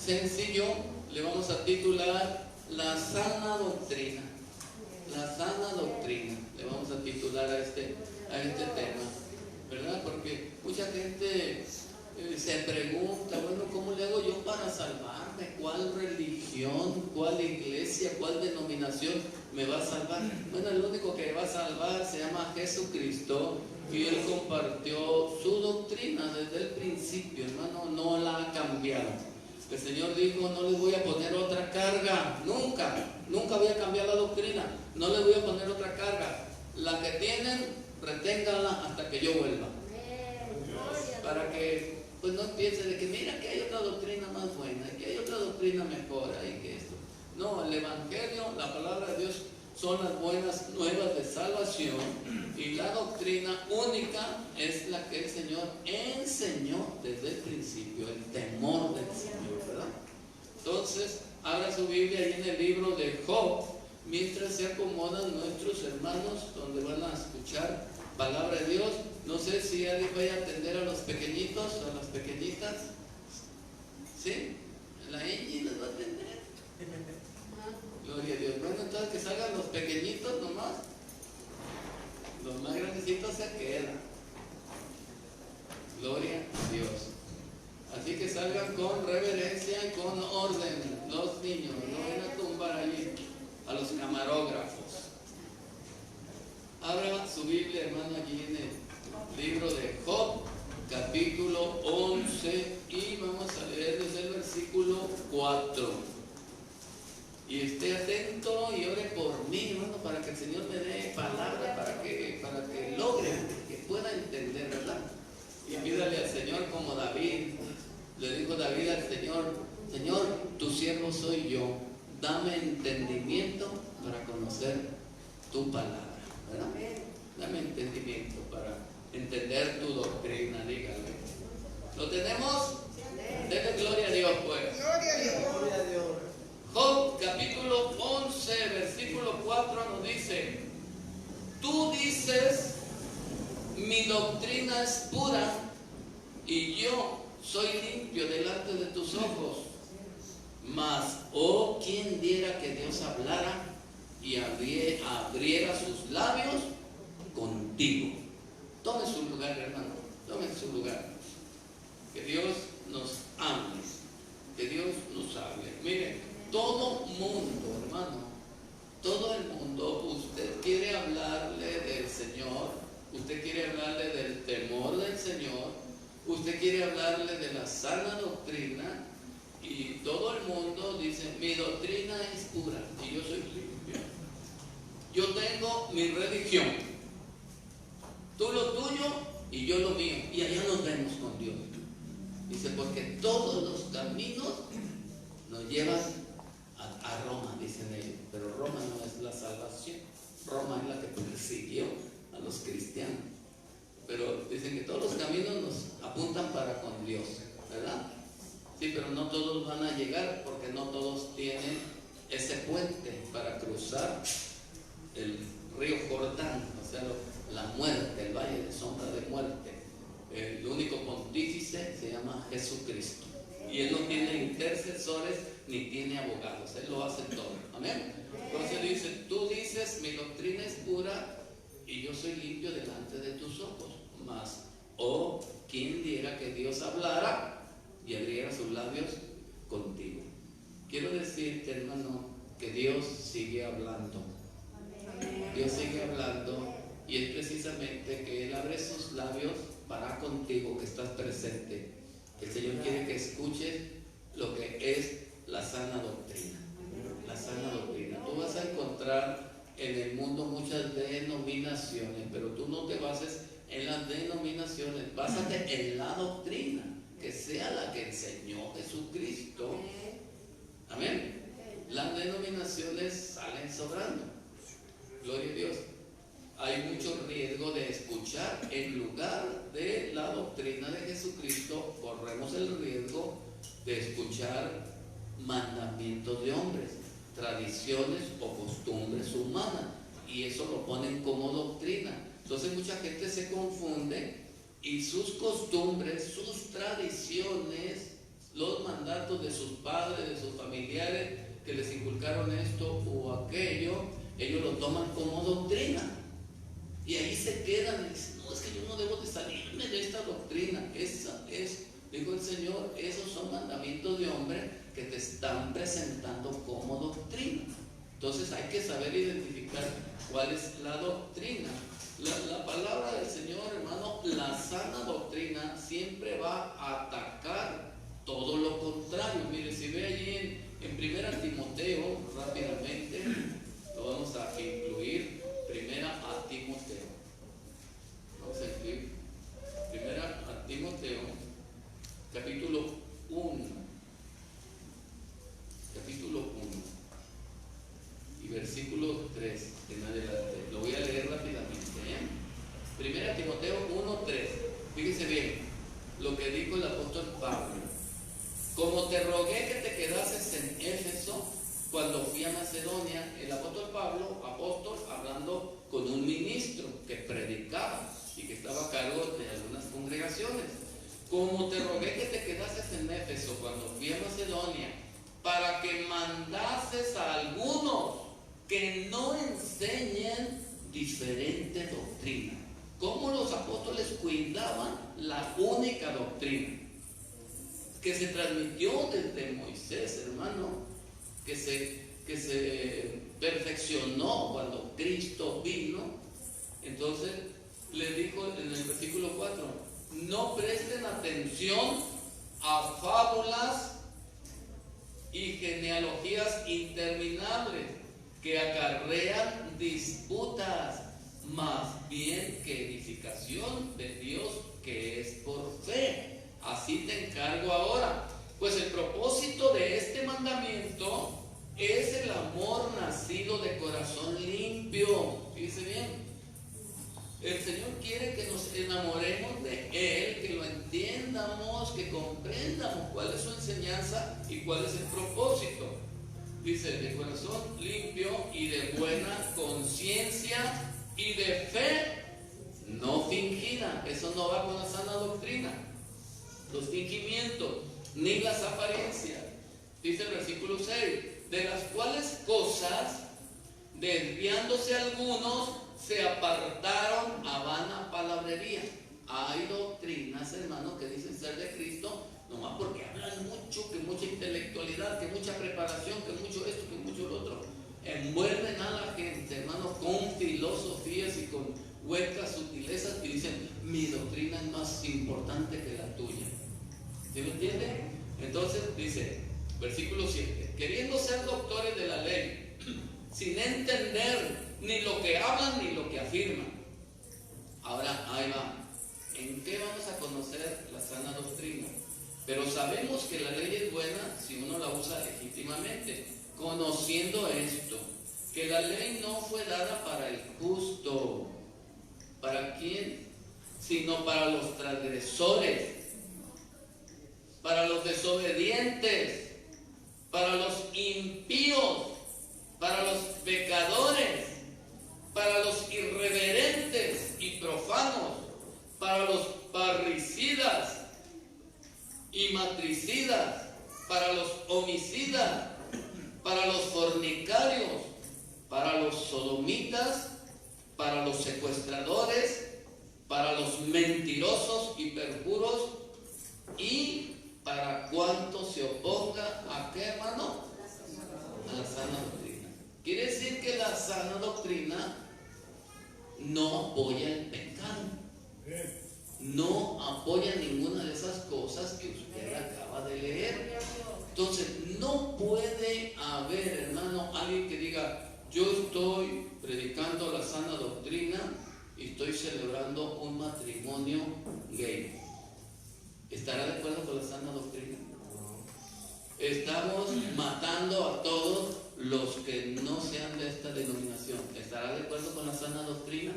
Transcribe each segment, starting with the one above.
sencillo, le vamos a titular La sana doctrina. La sana doctrina, le vamos a titular a este tema, ¿verdad? Porque mucha gente se pregunta, bueno, ¿cómo le hago yo para salvarme? ¿Cuál religión, cuál iglesia, cuál denominación me va a salvar? Bueno, el único que va a salvar se llama Jesucristo, y Él compartió su doctrina desde el principio, hermano, no la ha cambiado. El Señor dijo, no les voy a poner otra carga, nunca voy a cambiar la doctrina, no les voy a poner otra carga. La que tienen, reténganla hasta que yo vuelva. Para que pues no piense de que mira que hay otra doctrina más buena, que hay otra doctrina mejor, y que esto. No, el Evangelio, la palabra de Dios, son las buenas nuevas de salvación, y la doctrina única es la que el Señor enseñó desde el principio, el temor del Señor, ¿verdad? Entonces, abra su Biblia ahí en el libro de Job, mientras se acomodan nuestros hermanos, donde van a escuchar palabra de Dios. No sé si alguien vaya a atender a los pequeñitos o a las pequeñitas. ¿Sí? La Ingi les va a atender. Gloria a Dios. Bueno, entonces que salgan los pequeñitos nomás. Los más grandecitos se quedan. Gloria a Dios. Así que salgan con reverencia y con orden los niños. No vayan a tumbar allí a los camarógrafos. Abra su Biblia, hermano, allí en el libro de Job, capítulo 11, y vamos a leer desde el versículo 4. Y esté atento y ore por mí, hermano, para que el Señor me dé palabra, para que logre, que pueda entender, ¿verdad? Y pídale al Señor como David. Le dijo David al Señor, Señor, tu siervo soy yo, dame entendimiento para conocer tu palabra, ¿verdad? Dame entendimiento para entender tu doctrina, dígale. ¿Lo tenemos? Denle gloria a Dios, pues. Gloria a Dios. Gloria a Dios. Job, capítulo 11, versículo 4 nos dice, tú dices, mi doctrina es pura y yo soy limpio delante de tus ojos. Mas, oh, ¿quién diera que Dios hablara y abriera sus labios contigo? Tome su lugar, hermano, tome su lugar. Que Dios nos ame, que Dios nos hable. Miren, todo mundo, hermano, todo el mundo, usted quiere hablarle del Señor, usted quiere hablarle del temor del Señor, usted quiere hablarle de la sana doctrina, y todo el mundo dice, mi doctrina es pura y yo soy limpio. Yo tengo mi religión, tú lo tuyo y yo lo mío, y allá nos vemos con Dios. Dice, porque todos los caminos nos llevan a Roma, dicen ellos, pero Roma no es la salvación, Roma es la que persiguió a los cristianos, pero dicen que todos los caminos nos apuntan para con Dios, ¿verdad? Sí, pero no todos van a llegar, porque no todos tienen ese puente para cruzar el río Jordán, o sea, la muerte, el valle de sombra de muerte. El único pontífice se llama Jesucristo, y Él no tiene intercesores ni tiene abogados, Él lo hace todo. Amén. Entonces dice, tú dices, mi doctrina es pura y yo soy limpio delante de tus ojos. Mas, oh, ¿quién diera que Dios hablara y abriera sus labios contigo? Quiero decirte, hermano, que Dios sigue hablando. Dios sigue hablando, y es precisamente que Él abre sus labios para contigo, que estás presente. El Señor quiere que escuches lo que es la sana doctrina. La sana doctrina. Tú vas a encontrar en el mundo muchas denominaciones, pero tú no te bases en las denominaciones, básate en la doctrina, que sea la que enseñó Jesucristo. Amén. Las denominaciones salen sobrando. Gloria a Dios. Hay mucho riesgo de escuchar en lugar de la doctrina de Jesucristo. Corremos el riesgo de escuchar mandamientos de hombres, tradiciones o costumbres humanas, y eso lo ponen como doctrina. Entonces mucha gente se confunde y sus costumbres, sus tradiciones los mandatos de sus padres, de sus familiares, que les inculcaron esto o aquello, ellos lo toman como doctrina. Y ahí se quedan y dicen, no, es que yo no debo de salirme de esta doctrina. Esa es, dijo el Señor, esos son mandamientos de hombre que te están presentando como doctrina. Entonces hay que saber identificar cuál es la doctrina. La palabra del Señor, hermano, la sana doctrina siempre va a atacar todo lo contrario. Mire, si ve allí en 1 Timoteo, rápidamente, lo vamos a incluir, 1 Timoteo. Vamos a incluir 1 Timoteo, capítulo 1. Capítulo 1 y versículo 3 en adelante. Lo voy a leer rápidamente. 1 Timoteo 1:3. Fíjese bien lo que dijo el apóstol Pablo. Como te rogué que te quedases en Éfeso cuando fui a Macedonia, el apóstol Pablo, apóstol, hablando con un ministro que predicaba y que estaba a cargo de algunas congregaciones. Como te rogué que te quedases en Éfeso cuando fui a Macedonia, para que mandases a algunos que no enseñen diferente doctrina. Como los apóstoles cuidaban la única doctrina que se transmitió desde Moisés, hermano, que se perfeccionó cuando Cristo vino. Entonces le dijo en el versículo 4, no presten atención a fábulas y genealogías interminables que acarrean disputas, más bien que edificación de Dios que es por fe. Así te encargo ahora, pues el propósito de este mandamiento es el amor nacido de corazón limpio. Fíjese bien, el Señor quiere que nos enamoremos de Él, que lo entiendamos, que comprendamos cuál es su enseñanza y cuál es el propósito. Dice, de corazón limpio y de buena conciencia y de fe no fingida. Eso no va con la sana doctrina. Los fingimientos, ni las apariencias. Dice el versículo 6, de las cuales cosas, desviándose algunos, se apartaron a vana palabrería. Hay doctrinas, hermanos, que dicen ser de Cristo, nomás porque hablan mucho, que mucha intelectualidad, que mucha preparación, que mucho esto, que mucho lo otro. Envuelven a la gente, hermanos, con filosofías y con huecas sutilezas y dicen, mi doctrina es más importante que la tuya. ¿Sí me entiende? Entonces dice, versículo 7, queriendo ser doctores de la ley, sin entender ni lo que hablan ni lo que afirman. Ahora, ahí va. ¿En qué vamos a conocer la sana doctrina? Pero sabemos que la ley es buena si uno la usa legítimamente, conociendo esto, que la ley no fue dada para el justo. ¿Para quién? Sino para los transgresores, para los desobedientes, para los impíos, para los pecadores, para los irreverentes y profanos, para los parricidas y matricidas, para los homicidas, para los fornicarios, para los sodomitas, para los secuestradores, para los mentirosos y perjuros, y para cuanto se oponga a qué, hermano, a la sana doctrina. Quiere decir que la sana doctrina no apoya el pecado, no apoya ninguna de esas cosas que usted acaba de leer. Entonces no puede haber, hermano, alguien que diga, yo estoy predicando la sana doctrina y estoy celebrando un matrimonio gay. ¿Estará de acuerdo con la sana doctrina? Estamos matando a todos los que no sean de esta denominación. ¿Estará de acuerdo con la sana doctrina?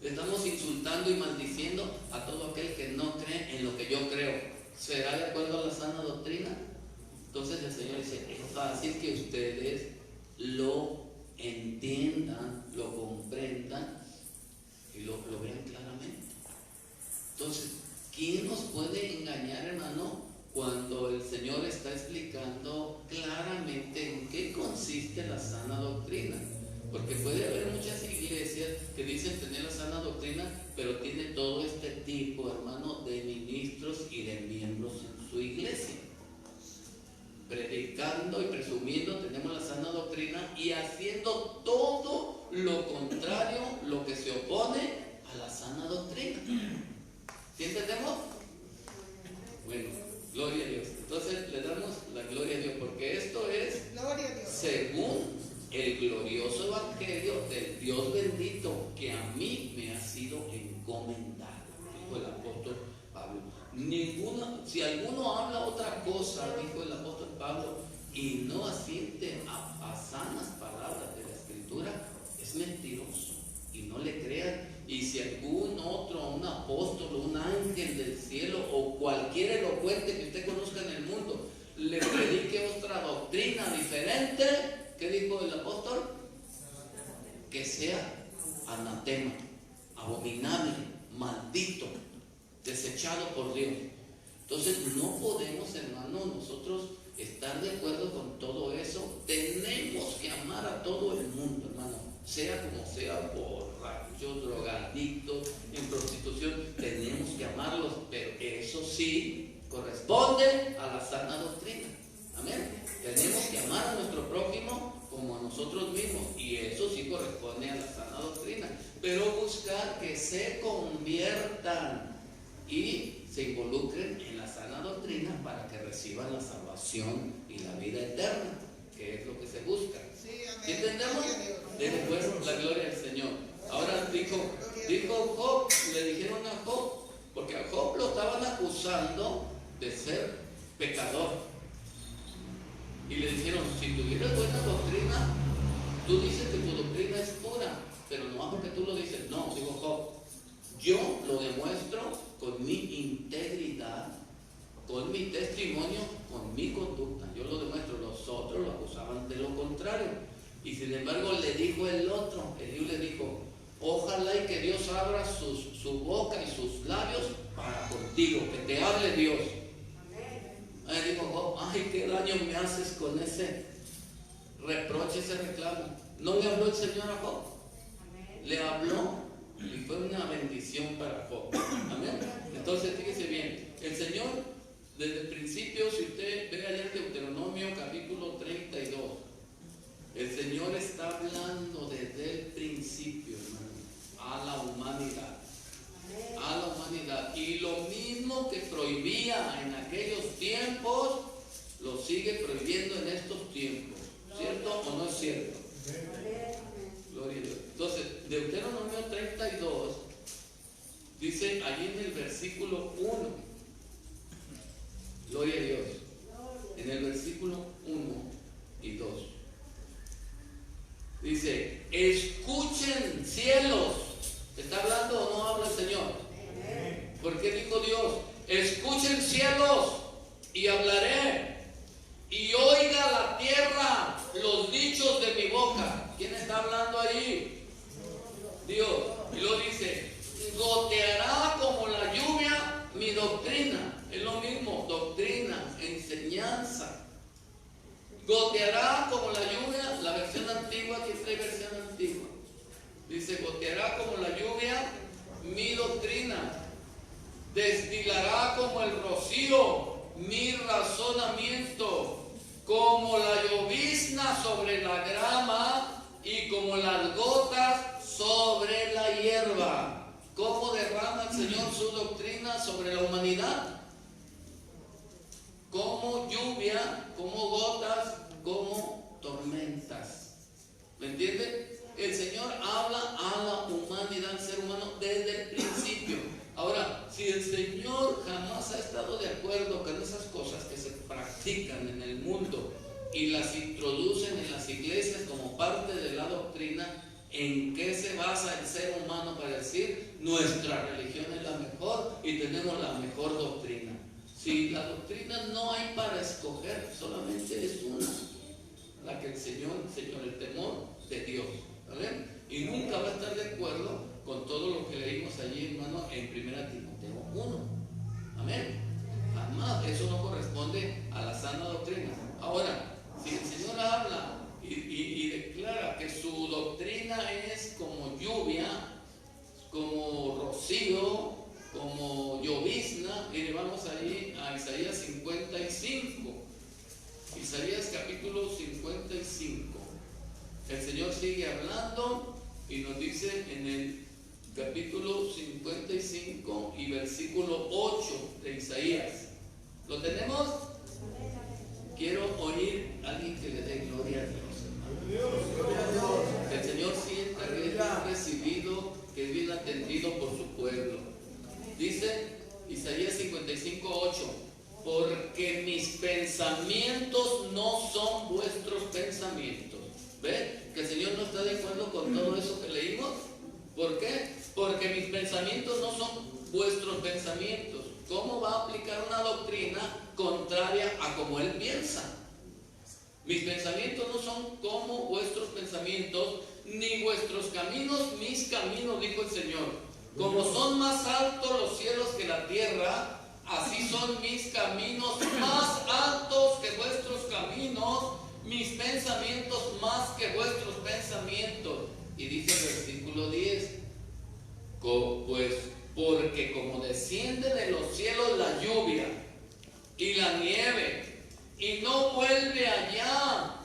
Estamos insultando y maldiciendo a todo aquel que no cree en lo que yo creo. ¿Será de acuerdo a la sana doctrina? Entonces el Señor dice, es fácil que ustedes lo entiendan, lo comprendan y lo vean claramente. Entonces, ¿quién nos puede engañar, hermano, cuando el Señor está explicando claramente en qué consiste la sana doctrina. Porque puede haber muchas iglesias que dicen tener la sana doctrina, pero tiene todo este tipo, hermano, de ministros y de miembros en su iglesia. Predicando y presumiendo tenemos la sana doctrina y haciendo todo lo contrario, lo que se opone a la sana doctrina. ¿Sí entendemos? Bueno, gloria a Dios. Entonces le damos la gloria a Dios, porque esto es según el glorioso evangelio del Dios bendito que a mí me ha sido encomendado, dijo el apóstol Pablo. Si alguno habla otra cosa, dijo el apóstol Pablo, y no asiente a sanas palabras de la Escritura, es mentiroso, y no le crean. Y si algún otro, un apóstol, un ángel del cielo o cualquier elocuente que usted conozca en el mundo, le predique otra doctrina diferente, ¿qué dijo el apóstol? Que sea anatema, abominable, maldito, desechado por Dios. Entonces no podemos, hermano, nosotros estar de acuerdo con todo eso. Tenemos que amar a todo el mundo, hermano, sea como sea, borrachos, drogadictos, en prostitución, tenemos que amarlos, pero eso sí corresponde a la sana doctrina. Amén. Tenemos que amar a nuestro prójimo como a nosotros mismos, y eso sí corresponde a la sana doctrina, pero buscar que se conviertan y se involucren en la sana doctrina para que reciban la salvación y la vida eterna, que es lo que se busca. ¿Sí entendemos? Después la gloria al Señor. Ahora dijo Job, le dijeron a Job, porque a Job lo estaban acusando de ser pecador, y le dijeron: si tuvieras buena doctrina, tú dices que tu doctrina es pura, pero no porque tú lo dices. No, dijo Job, yo lo demuestro con mi integridad, con mi testimonio, con mi conducta. Yo lo demuestro. Los otros lo acusaban de lo contrario. Y sin embargo le dijo el otro, Eliú le dijo: ojalá y que Dios abra su boca y sus labios para contigo, que te hable Dios. Ahí dijo Job: ay, qué daño me haces con ese reproche, ese reclamo. ¿No le habló el Señor a Job? Le habló y fue una bendición para Job. Amén. Entonces fíjese bien, el Señor desde el principio, si usted ve allá en Deuteronomio capítulo 32, el Señor está hablando desde el principio, hermano, a la humanidad. A la humanidad. Y lo mismo que prohibía en aquellos tiempos, lo sigue prohibiendo en estos tiempos. ¿Cierto o no es cierto? Gloria a Dios. Entonces, Deuteronomio 32 dice allí en el versículo 1, gloria a Dios, en el versículo 1 y 2, dice: escuchen cielos. ¿Está hablando o no habla el Señor? ¿Por qué dijo Dios: escuchen cielos y hablaré, y oiga la tierra los dichos de mi boca? ¿Quién está hablando ahí? Dios. Y lo dice: goteará como la lluvia mi doctrina. Es lo mismo, doctrina, enseñanza. Goteará como la lluvia, la versión antigua, que trae versión antigua. Dice: goteará como la lluvia mi doctrina, destilará como el rocío mi razonamiento, como la llovizna sobre la grama y como las gotas sobre la hierba. ¿Cómo derrama el Señor su doctrina sobre la humanidad? Como lluvia, como gotas, como tormentas. ¿Me entiende? El Señor habla a la humanidad, al ser humano, desde el principio. Ahora, si el Señor jamás ha estado de acuerdo con esas cosas que se practican en el mundo y las introducen en las iglesias como parte de la doctrina, ¿en qué se basa el ser humano para decir nuestra religión es la mejor y tenemos la mejor doctrina? Si la doctrina no hay para escoger, solamente es una, la que el Señor, el temor de Dios. ¿Vale? Y nunca va a estar de acuerdo con todo lo que leímos allí, hermano, en 1 Timoteo 1. Amén. Jamás, eso no corresponde y vamos ahí a Isaías 55. Isaías capítulo 55. El Señor sigue hablando y nos dice en el capítulo 55 y versículo 8 de Isaías. ¿Lo tenemos? Quiero oír a alguien que le dé gloria a Dios, hermano. Que el Señor sienta que es bien recibido, que es bien atendido por su pueblo. Dice Isaías 55, 8: porque mis pensamientos no son vuestros pensamientos. ¿Ven? Que el Señor no está de acuerdo con todo eso que leímos. ¿Por qué? Porque mis pensamientos no son vuestros pensamientos. ¿Cómo va a aplicar una doctrina contraria a como Él piensa? Mis pensamientos no son como vuestros pensamientos, ni vuestros caminos mis caminos, dijo el Señor. Como son más altos los cielos que la tierra, así son mis caminos más altos que vuestros caminos, mis pensamientos más que vuestros pensamientos. Y dice el versículo 10, pues porque como desciende de los cielos la lluvia y la nieve, y no vuelve allá,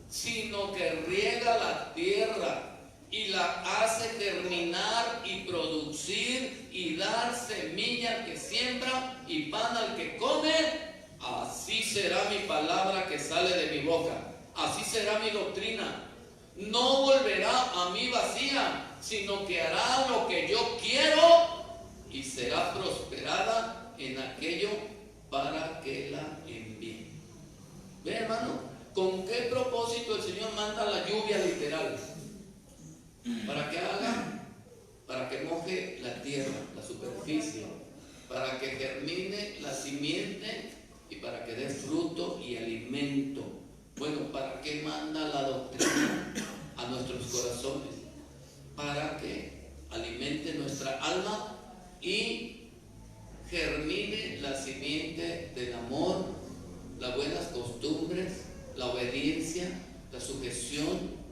sino que riega la tierra y la hace germinar y producir y dar semilla al que siembra y pan al que come, así será mi palabra que sale de mi boca, así será mi doctrina. No volverá a mí vacía, sino que hará lo que yo quiero y será prosperada en aquello para que la envíe. ¿Ve, hermano? ¿Con qué propósito el Señor manda la lluvia literal? ¿Para qué haga? Para que moje la tierra, la superficie, para que germine la simiente y para que dé fruto y alimento. Bueno, ¿para qué manda la doctrina a nuestros corazones? Para que alimente nuestra alma y germine la simiente del amor, las buenas costumbres, la obediencia, la sujeción,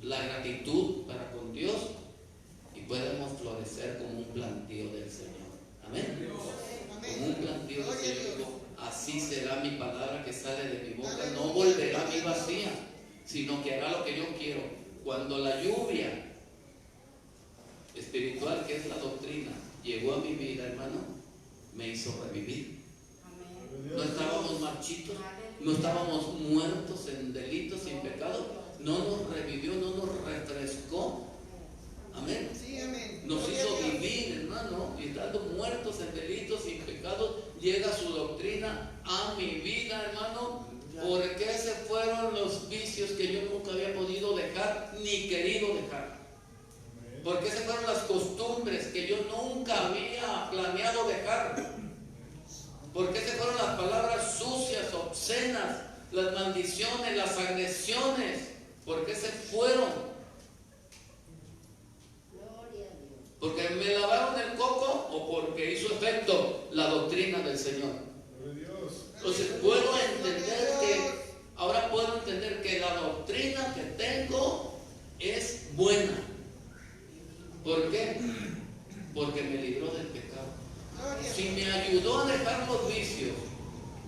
la gratitud para con Dios, y podemos florecer como un plantío del Señor. Amén. Como un plantío del Señor. Digo, así será mi palabra que sale de mi boca, no volverá a mí vacía, sino que hará lo que yo quiero. Cuando la lluvia espiritual, que es la doctrina, llegó a mi vida, hermano, me hizo revivir. No estábamos marchitos, no estábamos muertos en delitos y en pecados. No nos revivió, no nos refrescó. Amén. Nos hizo vivir, hermano, y estando muertos en delitos y en pecados, llega su doctrina a mi vida, hermano. ¿Por qué se fueron los vicios que yo nunca había podido dejar ni querido dejar? ¿Por qué se fueron las costumbres que yo nunca había planeado dejar? ¿Por qué se fueron las palabras sucias, obscenas, las maldiciones, las agresiones? ¿Por qué se fueron? ¿Porque me lavaron el coco o porque hizo efecto la doctrina del Señor? Entonces ahora puedo entender que la doctrina que tengo es buena. ¿Por qué? Porque me libró del pecado. Si me ayudó a dejar los vicios,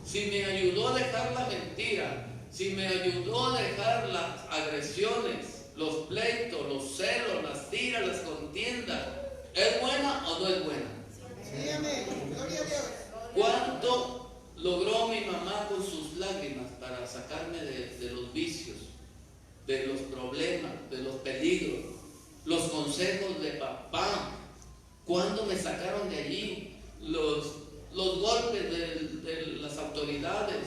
si me ayudó a dejar la mentira, si me ayudó a dejar las agresiones, los pleitos, los celos, las tiras, las contiendas, ¿es buena o no es buena? Sí, amén. Gloria a Dios. ¿Cuánto logró mi mamá con sus lágrimas para sacarme de los vicios, de los problemas, de los peligros, los consejos de papá? ¿Cuándo me sacaron de allí? Los golpes de las autoridades,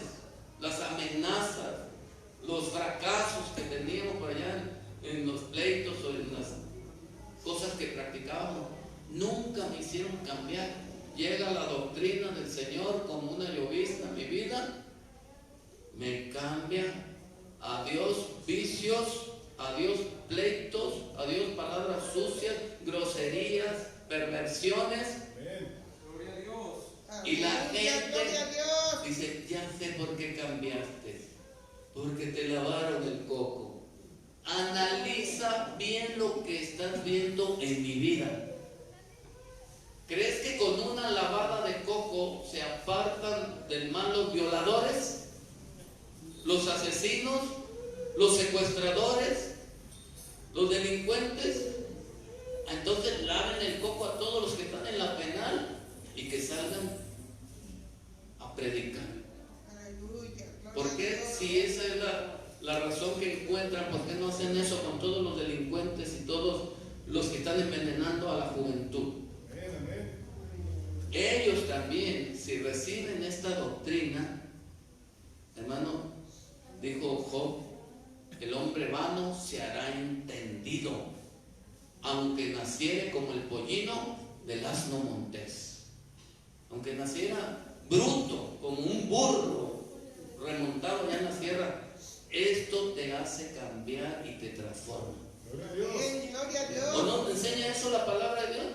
las amenazas, los fracasos que teníamos por allá en los pleitos o en las cosas que practicábamos, nunca me hicieron cambiar. Llega la doctrina del Señor como una llovizna en mi vida, me cambia. Adiós vicios, adiós pleitos, adiós palabras sucias, groserías, perversiones. Y la gente dice, ya sé por qué cambiaste, porque te lavaron el coco. Analiza bien lo que estás viendo en mi vida. ¿Crees que con una lavada del mal los violadores, los asesinos, los secuestradores, los delincuentes. Entonces laven el coco a todos los que están en la penal y que salgan a predicar. ¿Por qué? Si esa es la razón que encuentran, ¿por qué no hacen eso con todos los delincuentes y todos los que están envenenando a la juventud? Ellos también, si reciben esta doctrina, hermano, dijo Job, el hombre vano se hará entendido, aunque naciere como el pollino del asno montés. Aunque naciera bruto, como un burro remontado ya en la sierra, esto te hace cambiar y te transforma. ¿O no te enseña eso la palabra de Dios?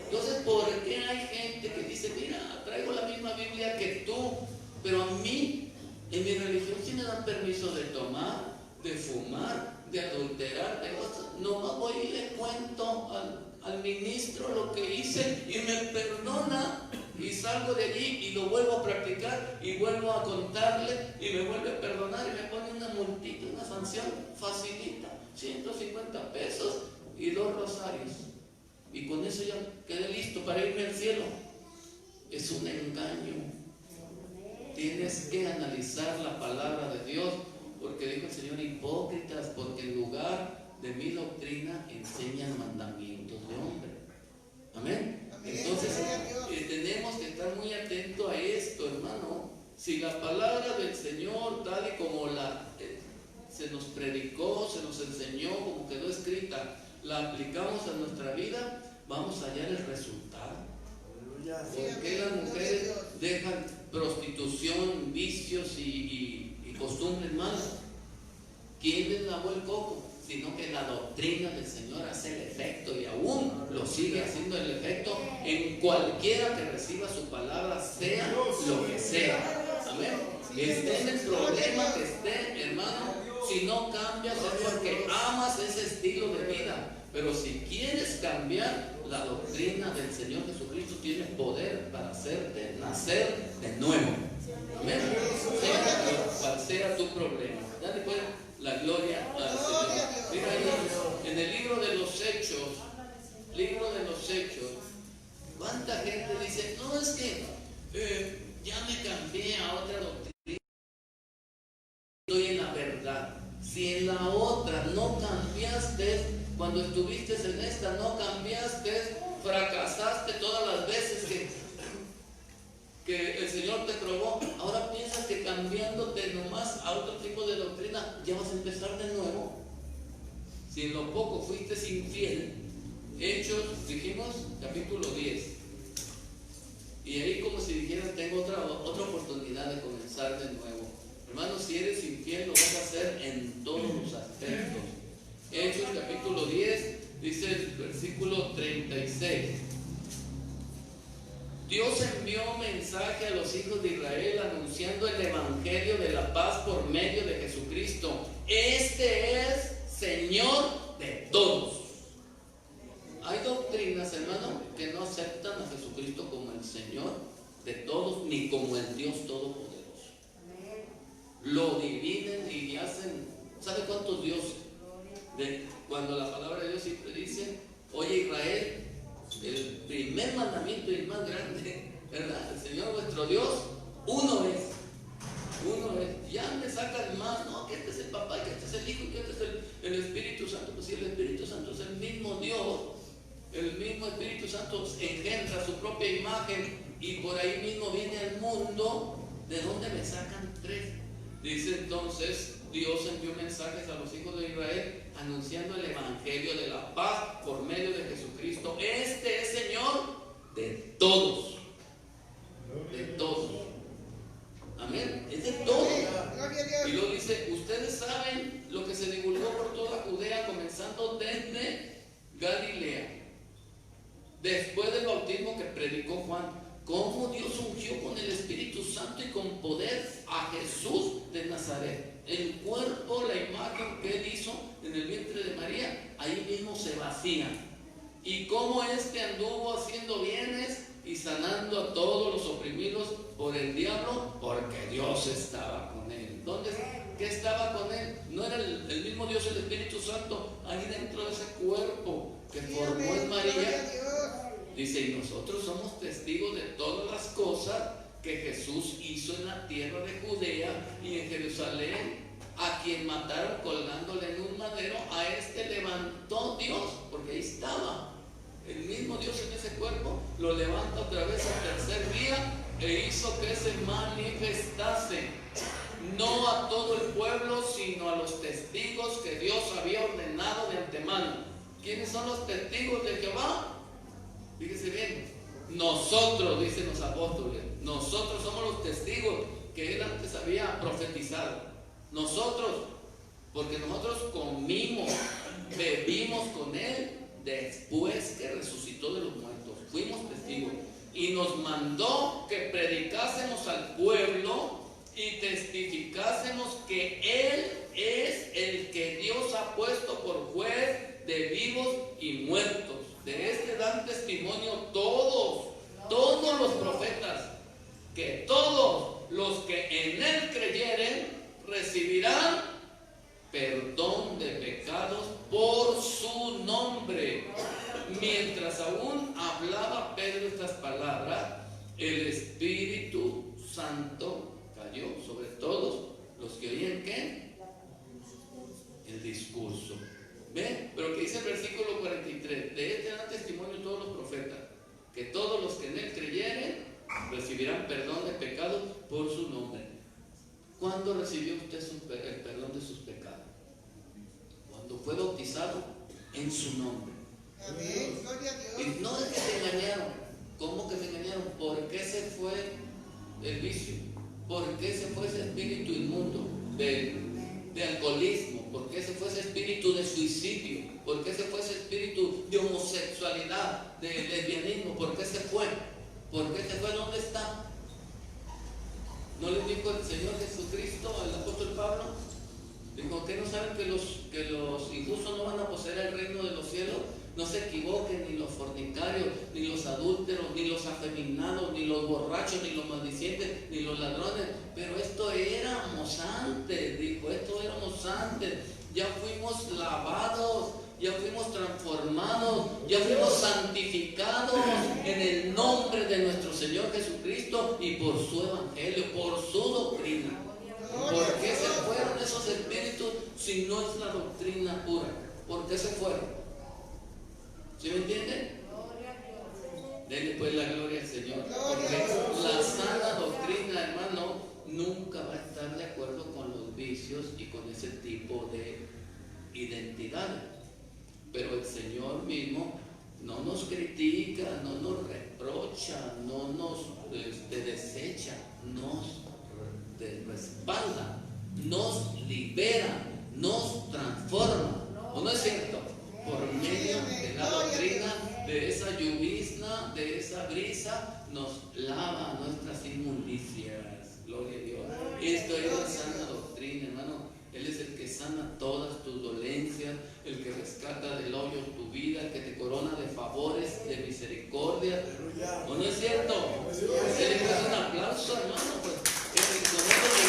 Entonces, ¿por qué hay gente que dice, mira, traigo la misma Biblia que tú, pero a mí, en mi religión sí me dan permiso de tomar, de fumar, de adulterar, de cosas? Nomás voy y le cuento al ministro lo que hice y me perdona, y salgo de allí y lo vuelvo a practicar y vuelvo a contarle y me vuelve a perdonar y me pone una multita, una sanción facilita, 150 pesos y 2 rosarios, y con eso ya quedé listo para irme al cielo. Es un engaño. Tienes que analizar la palabra de Dios, porque dijo el Señor, hipócritas, porque en lugar de mi doctrina enseñan mandamientos de hombre. Amén. Entonces tenemos que estar muy atentos a esto, hermano. Si la palabra del Señor, tal y como se nos predicó, se nos enseñó, como quedó escrita, la aplicamos a nuestra vida, vamos a hallar el resultado. ¿Por qué las mujeres dejan prostitución, vicios y costumbres malas? ¿Quién les lavó el coco? Sino que la doctrina del Señor hace el efecto, y aún lo sigue haciendo el efecto en cualquiera que reciba su palabra, sea lo que sea. Amén. Esté en el problema que esté, hermano, si no cambias es porque amas ese estilo de vida. Pero si quieres cambiar, la doctrina del Señor Jesucristo tiene poder para hacerte nacer de nuevo. Amén. Sea cual sea tu problema. Dale pues la gloria al Señor. Mira ahí en el libro de los Hechos, ¿cuánta gente dice, no, es que ya me cambié a otra doctrina, estoy en la verdad? Si en la otra no cambiaste, cuando estuviste en esta no cambiaste, fracasaste todas las veces que el Señor te probó, ahora piensas que cambiándote nomás a otro tipo de doctrina ya vas a empezar de nuevo. Si en lo poco fuiste infiel, Hechos, dijimos, capítulo 10, y ahí como si dijeras, tengo otra oportunidad de comenzar de nuevo. Hermano, si eres infiel lo vas a hacer en todos los aspectos. Hechos capítulo 10, dice el versículo 36. Dios envió mensaje a los hijos de Israel anunciando el evangelio de la paz por medio de Jesucristo. Este es Señor de todos. Hay doctrinas, hermano, que no aceptan a Jesucristo como el Señor de todos, ni como el Dios todopoderoso. Lo dividen y hacen, ¿sabe cuántos dioses? Cuando la palabra de Dios siempre dice, oye Israel, el primer mandamiento y el más grande, ¿verdad? El Señor nuestro Dios, uno es. Ya me sacan más, no, que este es el papá, y que este es el hijo, y que este es el Espíritu Santo. Pues sí, el Espíritu Santo es el mismo Dios, el mismo Espíritu Santo engendra su propia imagen, y por ahí mismo viene al mundo. ¿De dónde me sacan 3? Dice entonces, Dios envió mensajes a los hijos de Israel anunciando el evangelio de la paz por medio de Jesucristo. Este es Señor de todos. De todos. Amén. Es de todos. Y luego dice, ustedes saben lo que se divulgó por toda Judea, comenzando desde Galilea, después del bautismo que predicó Juan, cómo Dios ungió con el Espíritu Santo y con poder a Jesús de Nazaret. El cuerpo, la imagen que él hizo en el vientre de María, ahí mismo se vacía. Y cómo éste anduvo haciendo bienes y sanando a todos los oprimidos por el diablo, porque Dios estaba con él. ¿Dónde? ¿Qué estaba con él? ¿No era el mismo Dios, el Espíritu Santo, ahí dentro de ese cuerpo que formó en María? Dice, y nosotros somos testigos de todas las cosas que Jesús hizo en la tierra de Judea y en Jerusalén, a quien mataron colgándole en un madero. A este levantó Dios, porque ahí estaba el mismo Dios en ese cuerpo, lo levanta otra vez al tercer día e hizo que se manifestase, no a todo el pueblo, sino a los testigos que Dios había ordenado de antemano. ¿Quiénes son los testigos de Jehová? Fíjese bien, nosotros, dicen los apóstoles, nosotros somos los testigos que él antes había profetizado. Nosotros, porque nosotros comimos, bebimos con él después que resucitó de los muertos. Fuimos testigos. Y nos mandó que predicásemos al pueblo y testificásemos que él es el que Dios ha puesto por juez de vivos y muertos. De este dan testimonio todos los profetas, que todos los que en él creyeren recibirán perdón de pecados por su nombre. Mientras aún hablaba Pedro estas palabras, el Espíritu Santo cayó sobre todos los que oían ¿qué? El discurso. ¿Ven? Pero que dice el versículo 43, de este dan testimonio todos los profetas, que todos los que en él creyeren recibirán perdón de pecados por su nombre. ¿Cuándo recibió usted el perdón de sus pecados? Cuando fue bautizado en su nombre. Amén, gloria a Dios. Y no es que se engañaron. ¿Cómo que se engañaron? ¿Por qué se fue el vicio? ¿Por qué se fue ese espíritu inmundo de alcoholismo? ¿Por qué se fue ese espíritu de suicidio? ¿Por qué se fue ese espíritu de homosexualidad, de lesbianismo? ¿Por qué se fue? ¿Por qué se fue? ¿Dónde está? ¿No les dijo el Señor Jesucristo al apóstol Pablo? Dijo, ¿qué no saben que los injustos no van a poseer el reino de los cielos? No se equivoquen ni los fornicarios, ni los adúlteros, ni los afeminados, ni los borrachos, ni los maldicientes, ni los ladrones. Pero esto éramos antes, dijo, esto éramos antes. Ya fuimos lavados, ya fuimos transformados, ya fuimos santificados en el nombre de nuestro Señor Jesucristo y por su evangelio, por su doctrina. ¿Por qué se fueron esos espíritus si no es la doctrina pura? ¿Por qué se fueron? ¿Sí me entienden? Denle pues la gloria al Señor. Porque la sana doctrina, hermano, nunca va a estar de acuerdo con los vicios y con ese tipo de identidades. Pero el Señor mismo no nos critica, no nos reprocha, no nos desecha, nos respalda, nos libera, nos transforma. ¿O no es cierto? Por medio de la doctrina, de esa llovizna, de esa brisa, nos lava nuestras inmundicias. Gloria a Dios. Esto es la sana doctrina, hermano. Él es el que sana todas tus dolencias, el que rescata del hoyo tu vida, el que te corona de favores, de misericordia. ¿O no es cierto? Se le da un aplauso, hermano, pues, que reconoce que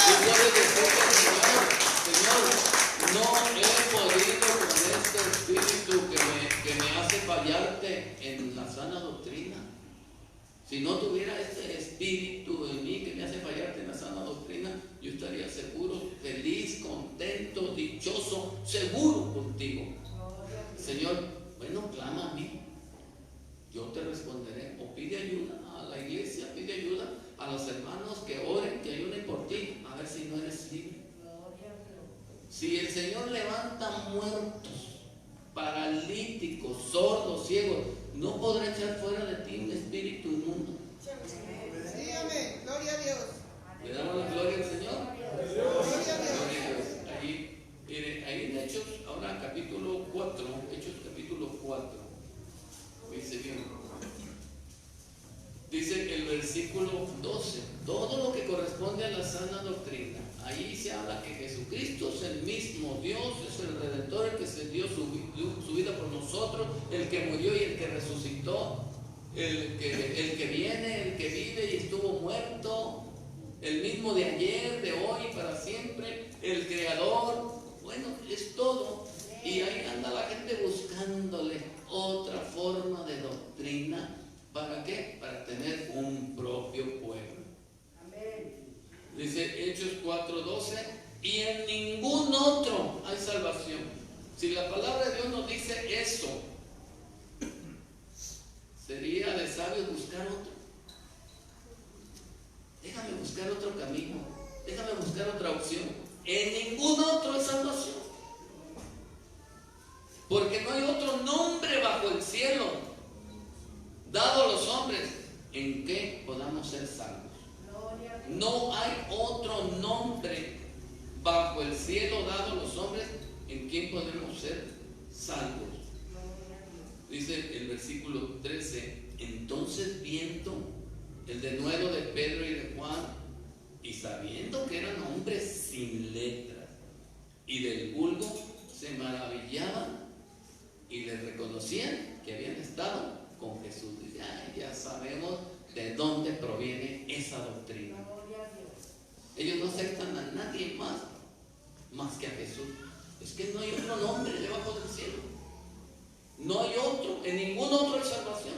y puede decirle al Señor, no he podido con este espíritu que me hace fallarte en la sana doctrina. Si no tuviera este espíritu en mí que me hace fallarte en la sana doctrina, yo estaría seguro, feliz, contento, dichoso, seguro contigo. Señor, bueno, clama a mí, yo te responderé. O pide ayuda a la iglesia, pide ayuda a los hermanos que oren, que ayuden por ti, a ver si no eres libre. Si el Señor levanta muertos, paralíticos, sordos, ciegos, no podrá echar fuera de ti un espíritu inmundo. Sí, amén. Gloria a Dios. ¿Le damos la gloria al Señor? Gloria a Dios. Ahí, mire, ahí en Hechos, ahora capítulo 4, Hechos capítulo 4, dice bien. Dice el versículo 12, todo lo que corresponde corresponde a la sana doctrina. Ahí se habla que Jesucristo es el mismo Dios, es el Redentor, el que se dio su vida por nosotros, el que murió y el que resucitó, el que viene, el que vive y estuvo muerto, el mismo de ayer, de hoy, para siempre, el Creador. Bueno, es todo. Y ahí anda la gente buscándole otra forma de doctrina. ¿Para qué? Para tener un propio pueblo. Dice Hechos 4:12, y en ningún otro hay salvación. Si la palabra de Dios nos dice eso, sería de sabios buscar otro. Déjame buscar otro camino, déjame buscar otra opción. En ningún otro hay salvación, porque no hay otro nombre bajo el cielo dado a los hombres en que podamos ser salvos. No hay otro nombre bajo el cielo dado a los hombres en quien podemos ser salvos. Dice el versículo 13, entonces viendo el denuedo de Pedro y de Juan, y sabiendo que eran hombres sin letras y del vulgo, se maravillaban y les reconocían que habían estado con Jesús. Dice, ya sabemos de dónde proviene esa doctrina. Ellos no aceptan a nadie más que a Jesús. Es que no hay otro nombre debajo del cielo. No hay otro, en ningún otro hay salvación.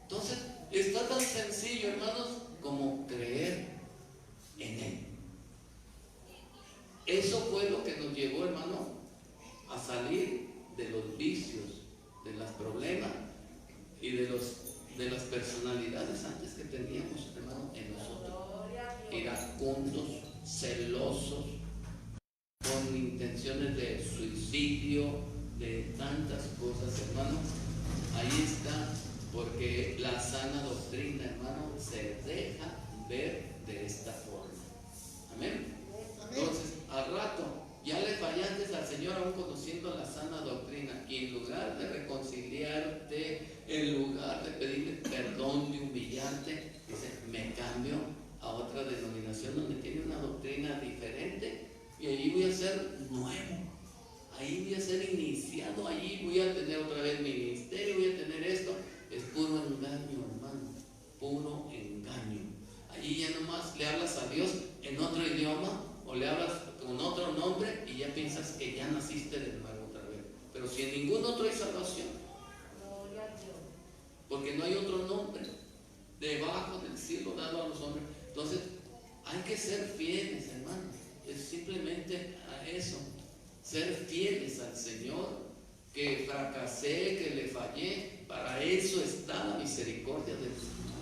Entonces, está tan sencillo, hermanos, como creer en Él. Eso fue lo que nos llevó, hermano, a salir de los vicios, de los problemas y de las personalidades antes que teníamos, hermano, en nosotros. Iracundos, celosos, con intenciones de suicidio, de tantas cosas, hermano. Ahí está, porque la sana doctrina, hermano, se deja ver de esta forma. Amén. Entonces, al rato, ya le fallaste al Señor aún conociendo la sana doctrina, y en lugar de reconciliarte, en lugar de pedirle perdón, de humillarte, dice, me cambio a otra denominación donde tiene una doctrina diferente, y allí voy a ser nuevo, ahí voy a ser iniciado, allí voy a tener otra vez mi ministerio, voy a tener esto. Es puro engaño, hermano, puro engaño. Allí ya nomás le hablas a Dios en otro idioma o le hablas con otro nombre y ya piensas que ya naciste de nuevo otra vez. Pero si en ningún otro hay salvación, porque no hay otro nombre debajo del cielo dado a los hombres. Entonces hay que ser fieles, hermanos. Es simplemente a eso, ser fieles al Señor. Que fracasé, que le fallé, para eso está la misericordia del Señor.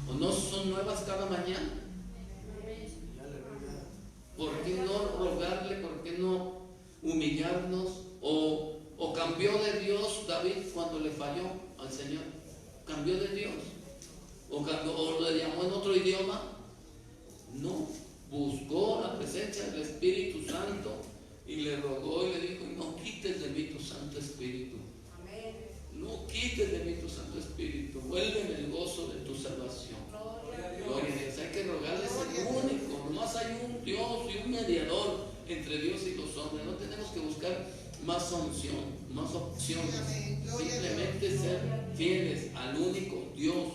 ¿O no son nuevas cada mañana? ¿Por qué no rogarle? ¿Por qué no humillarnos? ¿O cambió de Dios David cuando le falló al Señor? ¿Cambió de Dios? ¿O le llamó en otro idioma? No, buscó la presencia del Espíritu Santo y le rogó y le dijo, no quites de mí tu Santo Espíritu. Amén. No quites de mí tu Santo Espíritu. Vuélveme el gozo de tu salvación. Gloria a Dios. Hay que rogarles el único. Nomás hay un Dios y un mediador entre Dios y los hombres. No tenemos que buscar más unción, más opciones. Simplemente ser fieles al único Dios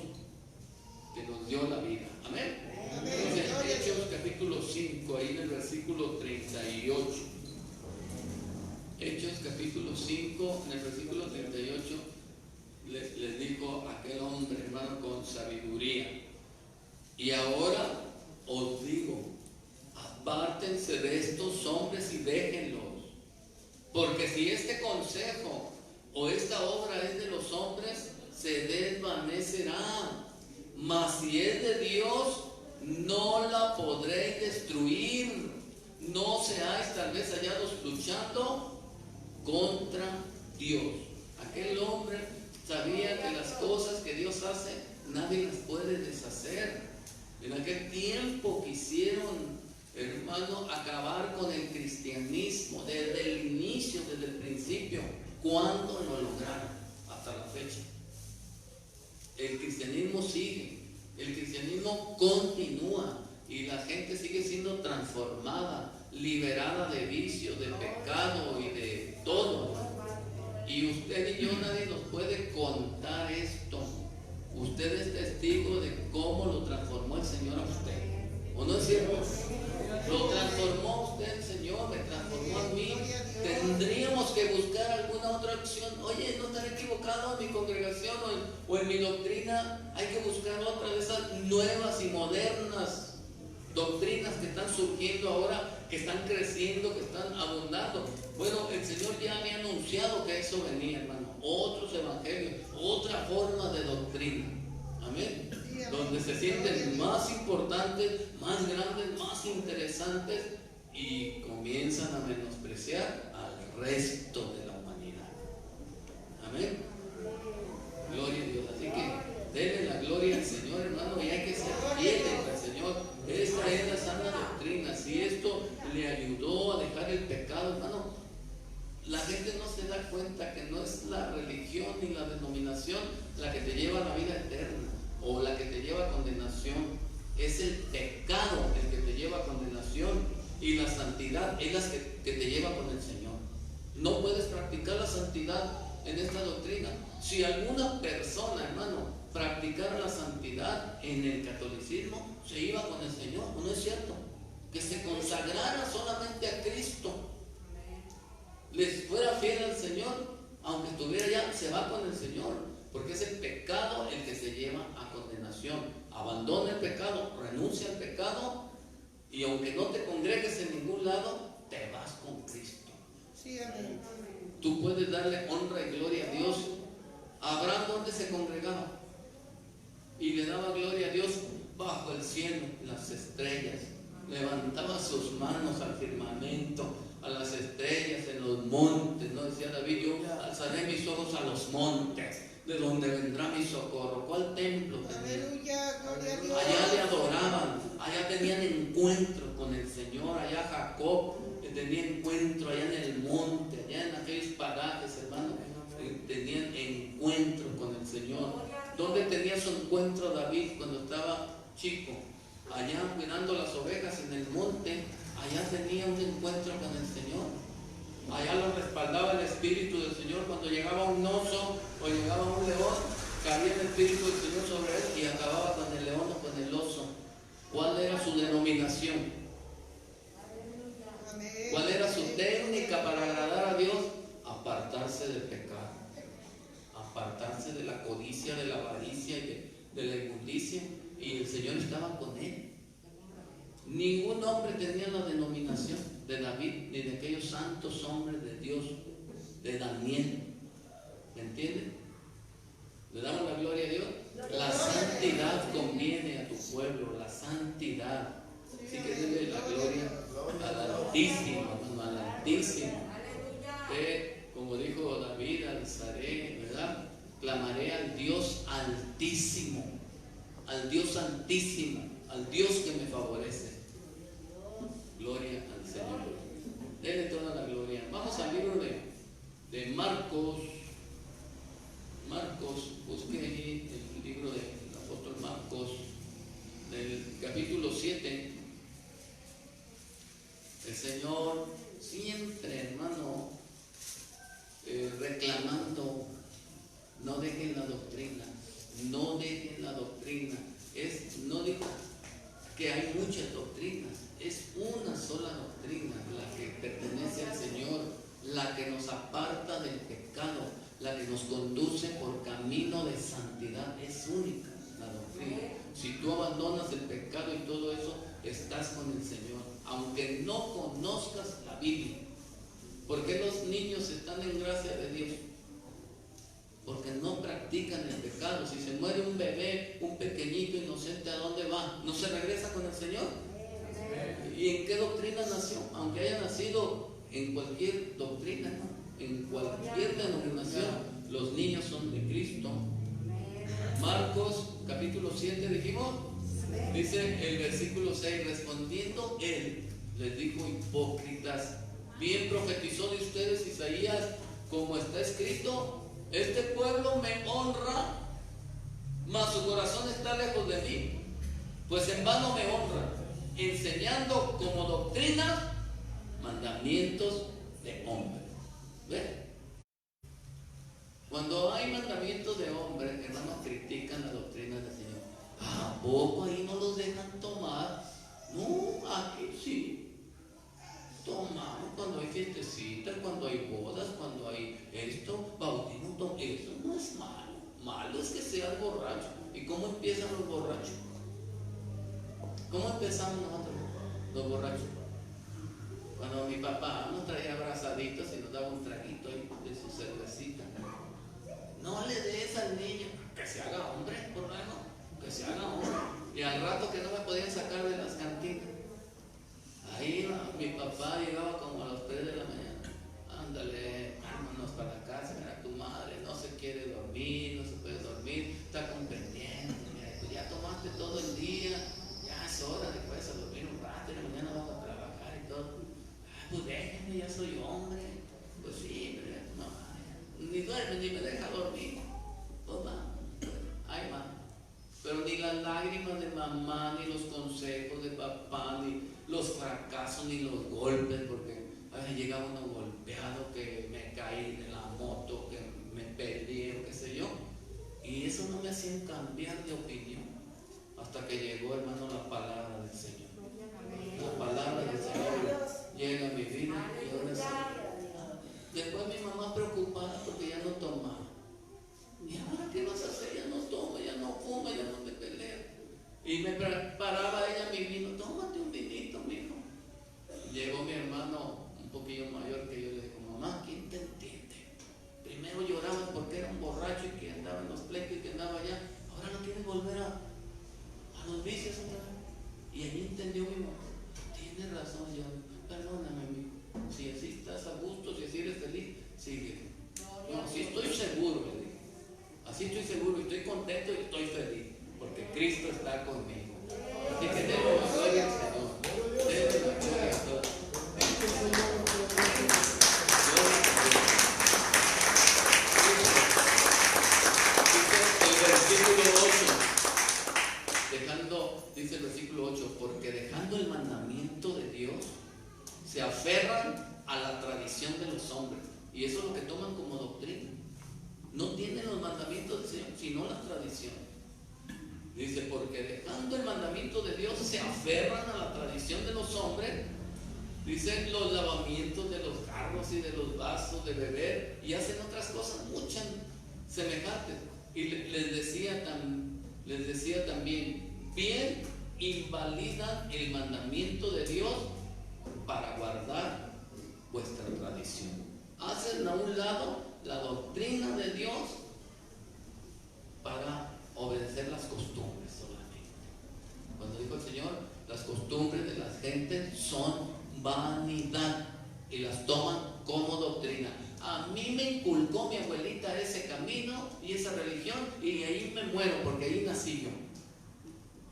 que nos dio la vida. Amén. Entonces, Hechos capítulo 5, ahí en el versículo 38. Hechos capítulo 5, en el versículo 38, les dijo aquel hombre, hermano, con sabiduría. Y ahora os digo, apártense de estos hombres y déjenlos. Porque si este consejo o esta obra es de los hombres, se desvanecerá. Mas si es de Dios, no la podréis destruir. No seáis tal vez hallados luchando contra Dios. Aquel hombre sabía que las cosas que Dios hace, nadie las puede deshacer. En aquel tiempo quisieron, hermano, acabar con el cristianismo desde el inicio, desde el principio. ¿Cuándo lo lograron? Hasta la fecha. El cristianismo sigue, el cristianismo continúa y la gente sigue siendo transformada, liberada de vicio, de pecado y de todo. Y usted y yo, nadie nos puede contar esto. Usted es testigo de cómo lo transformó el Señor a usted. ¿O no es cierto? Lo transformó a usted el Señor, me transformó a mí. Tendríamos que buscar alguna otra opción. Oye, no estaré equivocado en mi congregación o en mi doctrina. Hay que buscar otra de esas nuevas y modernas doctrinas que están surgiendo ahora, que están creciendo, que están abundando. Bueno, el Señor ya había anunciado que eso venía, hermano. Otros evangelios, otra forma de doctrina. Amén. Donde se sienten más importantes, más grandes, más interesantes y comienzan a menospreciar al resto de la humanidad. Amén. Gloria a Dios. Así que denle la gloria al Señor, hermano, y hay que ser fieles al Señor. Esta es la sana doctrina. Si esto le ayudó a dejar el pecado, hermano, la gente no se da cuenta que no es la religión ni la denominación la que te lleva a la vida eterna o la que te lleva a condenación. Es el pecado el que te lleva a condenación, y la santidad es la que te lleva con el Señor. No puedes practicar la santidad en esta doctrina. Si alguna persona, hermano, practicara la santidad en el catolicismo, se iba con el Señor. ¿No es cierto? Que se consagrara solamente a Cristo, les fuera fiel al Señor, aunque estuviera allá, se va con el Señor, porque es el pecado el que se lleva a condenación. Abandona el pecado, renuncia al pecado, y aunque no te congregues en ningún lado, te vas con Cristo. Sí, amén. Tú puedes darle honra y gloria a Dios. Abraham, ¿dónde se congregaba? Y le daba gloria a Dios bajo el cielo, las estrellas. Levantaba sus manos al firmamento, a las estrellas, en los montes. No decía David: yo alzaré mis ojos a los montes, de donde vendrá mi socorro. ¿Cuál templo tenía? Aleluya, gloria a Dios. Allá le adoraban, allá tenían encuentro con el Señor. Allá Jacob tenía encuentro, allá en el monte, allá en aquellos parajes, hermano, tenían encuentro con el Señor. ¿Dónde tenía su encuentro David cuando estaba chico? Allá cuidando las ovejas en el monte. Allá tenía un encuentro con el Señor. Allá lo respaldaba el Espíritu del Señor. Cuando llegaba un oso o llegaba un león, cabía el Espíritu del Señor sobre él y acababa con el león o con el oso. ¿Cuál era su denominación? ¿Cuál era su técnica para agradar a Dios? Apartarse del pecado, apartarse de la codicia, de la avaricia y de la inmundicia. Y el Señor estaba con él. Ningún hombre tenía la denominación de David, ni de aquellos santos hombres de Dios, de Daniel. ¿Me entienden? ¿Le damos la gloria a Dios? La santidad conviene a tu pueblo, la santidad. Así que denle la gloria al Altísimo, hermano, al Altísimo. Como dijo David, alzaré, ¿verdad? Clamaré al Dios Altísimo, al Dios Santísimo, al Dios que me favorece. Gloria al Señor. Denle toda la gloria. Vamos al libro de Marcos. Marcos, busque ahí el libro del apóstol Marcos, del capítulo 7. El Señor siempre, hermano, reclamando: no dejen la doctrina, no dejen la doctrina. No digo que hay muchas doctrinas, es una sola doctrina, la que pertenece al Señor, la que nos aparta del pecado, la que nos conduce por camino de santidad. Es única la doctrina. Si tú abandonas el pecado y todo eso, estás con el Señor, aunque no conozcas la Biblia. ¿Por qué los niños están en gracia de Dios? Porque no practican el pecado. Si se muere un bebé, un pequeñito inocente, ¿a dónde va? ¿No se regresa con el Señor? ¿Y en qué doctrina nació? Aunque haya nacido en cualquier doctrina, ¿no? En cualquier denominación, los niños son de Cristo. Marcos capítulo 7 dijimos, dice el versículo 6: respondiendo él, les dijo: hipócritas, bien profetizó de ustedes Isaías, como está escrito: este pueblo me honra, mas su corazón está lejos de mí, pues en vano me honra, enseñando como doctrina mandamientos de hombres. ¿Ve? Cuando hay mandamientos de hombres, hermanos, critican la doctrina del Señor. ¿A poco ahí no los dejan tomar? No, aquí sí. Tomamos cuando hay fiestecitas, cuando hay bodas, cuando hay esto, bautismo, eso no es malo. Malo es que seas borracho. ¿Y cómo empiezan los borrachos? ¿Cómo empezamos nosotros, los borrachos? Cuando mi papá nos traía abrazaditos y nos daba un traguito ahí de su cervecita. No le des al niño, que se haga hombre, por lo menos, que se haga hombre. Y al rato que no me podían sacar de las cantinas. Ahí mi papá llegaba como a las 3 de la mañana. Ándale, vámonos para la casa, mira, tu madre no se quiere dormir, no se puede dormir, está con pendiente, mira, pues ya tomaste todo el día, ya es hora de que vayas a dormir un rato y la mañana vas a trabajar y todo. Pues déjame, ya soy hombre. Pues sí, pero no, ni duerme ni me deja dormir. Pues va, ahí va. Pero ni las lágrimas de mamá, ni los consejos de papá, ni los fracasos, ni los golpes, porque llegaba uno golpeado, que me caí de la moto, que me perdí, o qué sé yo. Y eso no me hacía cambiar de opinión. Hasta que llegó, hermano, la palabra del Señor. La palabra del Señor llega a mi vida y ahora sí. Después mi mamá preocupada porque ya no tomaba. ¿Y ahora qué vas a hacer? Ya no toma, ya no fuma, ya no te pelea. Y me preparaba ella mi vino. Tómate un vinito, mijo. Llegó mi hermano un poquillo mayor que yo, le digo, mamá, ¿quién te entiende? Primero llorabas porque era un borracho y que andaba en los pleitos y que andaba allá. Ahora no quieres volver a los vicios otra vez. Y allí entendió mi mamá. Tienes razón, yo. Perdóname, amigo. Si así estás a gusto, si así eres feliz, sigue. No, si estoy seguro, le dije. Así estoy seguro, estoy contento y estoy feliz, porque Cristo está conmigo. Así que denle la gloria al Señor. Denle la gloria a todos. Dice el versículo 8, porque dejando el mandamiento de Dios, se aferran a la tradición de los hombres. Y eso es lo que toman como doctrina. No tienen los mandamientos del Señor, sino las tradiciones. Dice, porque dejando el mandamiento de Dios, se aferran a la tradición de los hombres. Dicen los lavamientos de los carros y de los vasos de beber, y hacen otras cosas muchas semejantes. Y les decía también, bien invalidan el mandamiento de Dios para guardar vuestra tradición. Hacen a un lado la doctrina de Dios para obedecer las costumbres solamente. Cuando dijo el Señor, las costumbres de la gente son vanidad y las toman como doctrina. A mí me inculcó mi abuelita ese camino y esa religión, y ahí me muero porque ahí nací yo.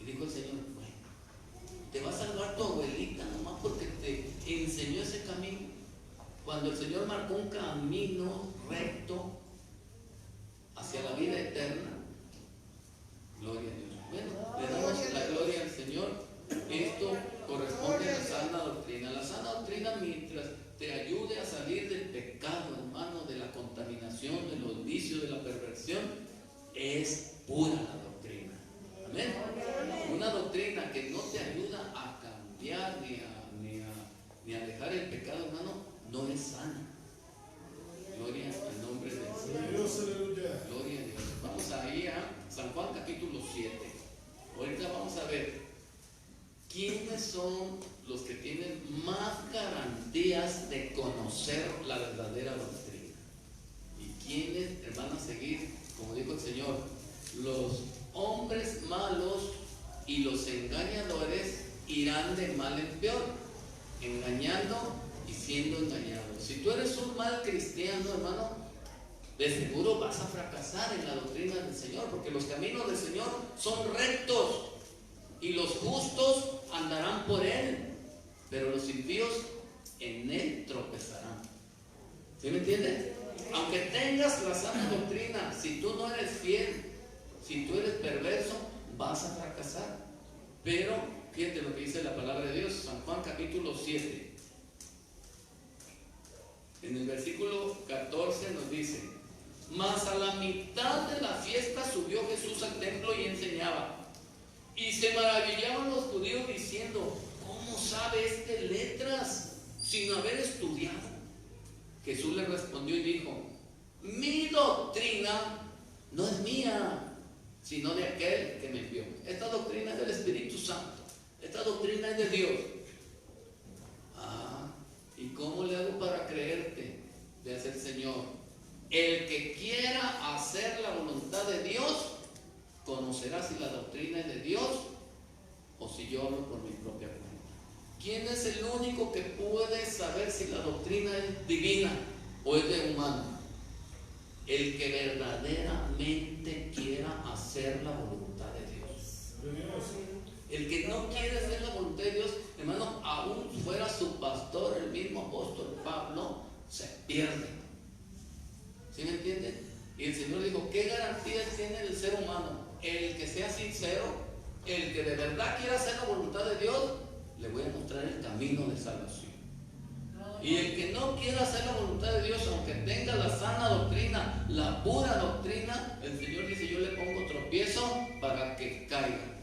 Y dijo el Señor, bueno, te va a salvar tu abuelita nomás porque te enseñó ese camino. Cuando el Señor marcó un camino recto hacia la vida eterna, gloria a Dios. Bueno, le damos la gloria al Señor. Esto corresponde a la sana doctrina. La sana doctrina, mientras te ayude a salir del pecado, hermano, de la contaminación, de los vicios, de la perversión, es pura la doctrina. Amén. Una doctrina que no te ayuda a cambiar ni a dejar el pecado, hermano, no es sana. Gloria al nombre del Señor. Gloria a Dios. Vamos ahí a San Juan capítulo 7. Ahorita vamos a ver quiénes son los que tienen más garantías de conocer la verdadera doctrina. Y quiénes van a seguir, como dijo el Señor, los hombres malos y los engañadores irán de mal en peor, engañando y siendo engañados. Si tú eres un mal cristiano, hermano, de seguro vas a fracasar en la doctrina del Señor, porque los caminos del Señor son rectos y los justos andarán por Él, pero los impíos en Él tropezarán. ¿Sí me entiendes? Aunque tengas la sana doctrina, si tú no eres fiel, si tú eres perverso, vas a fracasar. Pero Fíjate lo que dice la palabra de Dios, San Juan capítulo 7. En el versículo 14 nos dice: mas a la mitad de la fiesta subió Jesús al templo y enseñaba. Y se maravillaban los judíos diciendo: ¿cómo sabe este letras sin haber estudiado? Jesús le respondió y dijo: mi doctrina no es mía, sino de aquel que me envió. Esta doctrina es del Espíritu Santo. Esta doctrina es de Dios. ¿Y cómo le hago para creerte? Le hace el Señor: el que quiera hacer la voluntad de Dios conocerá si la doctrina es de Dios o si yo hablo por mi propia cuenta. ¿Quién es el único que puede saber si la doctrina es divina o es de humano? El que verdaderamente quiera hacer la voluntad de Dios. El que no quiere hacer la voluntad de Dios, hermano, aún fuera su pastor, el mismo apóstol Pablo, se pierde. ¿Sí me entienden? Y el Señor dijo: ¿qué garantías tiene el ser humano? El que sea sincero, el que de verdad quiera hacer la voluntad de Dios, le voy a mostrar el camino de salvación. Y el que no quiera hacer la voluntad de Dios, aunque tenga la sana doctrina, la pura doctrina, el Señor dice: yo le pongo tropiezo para que caiga.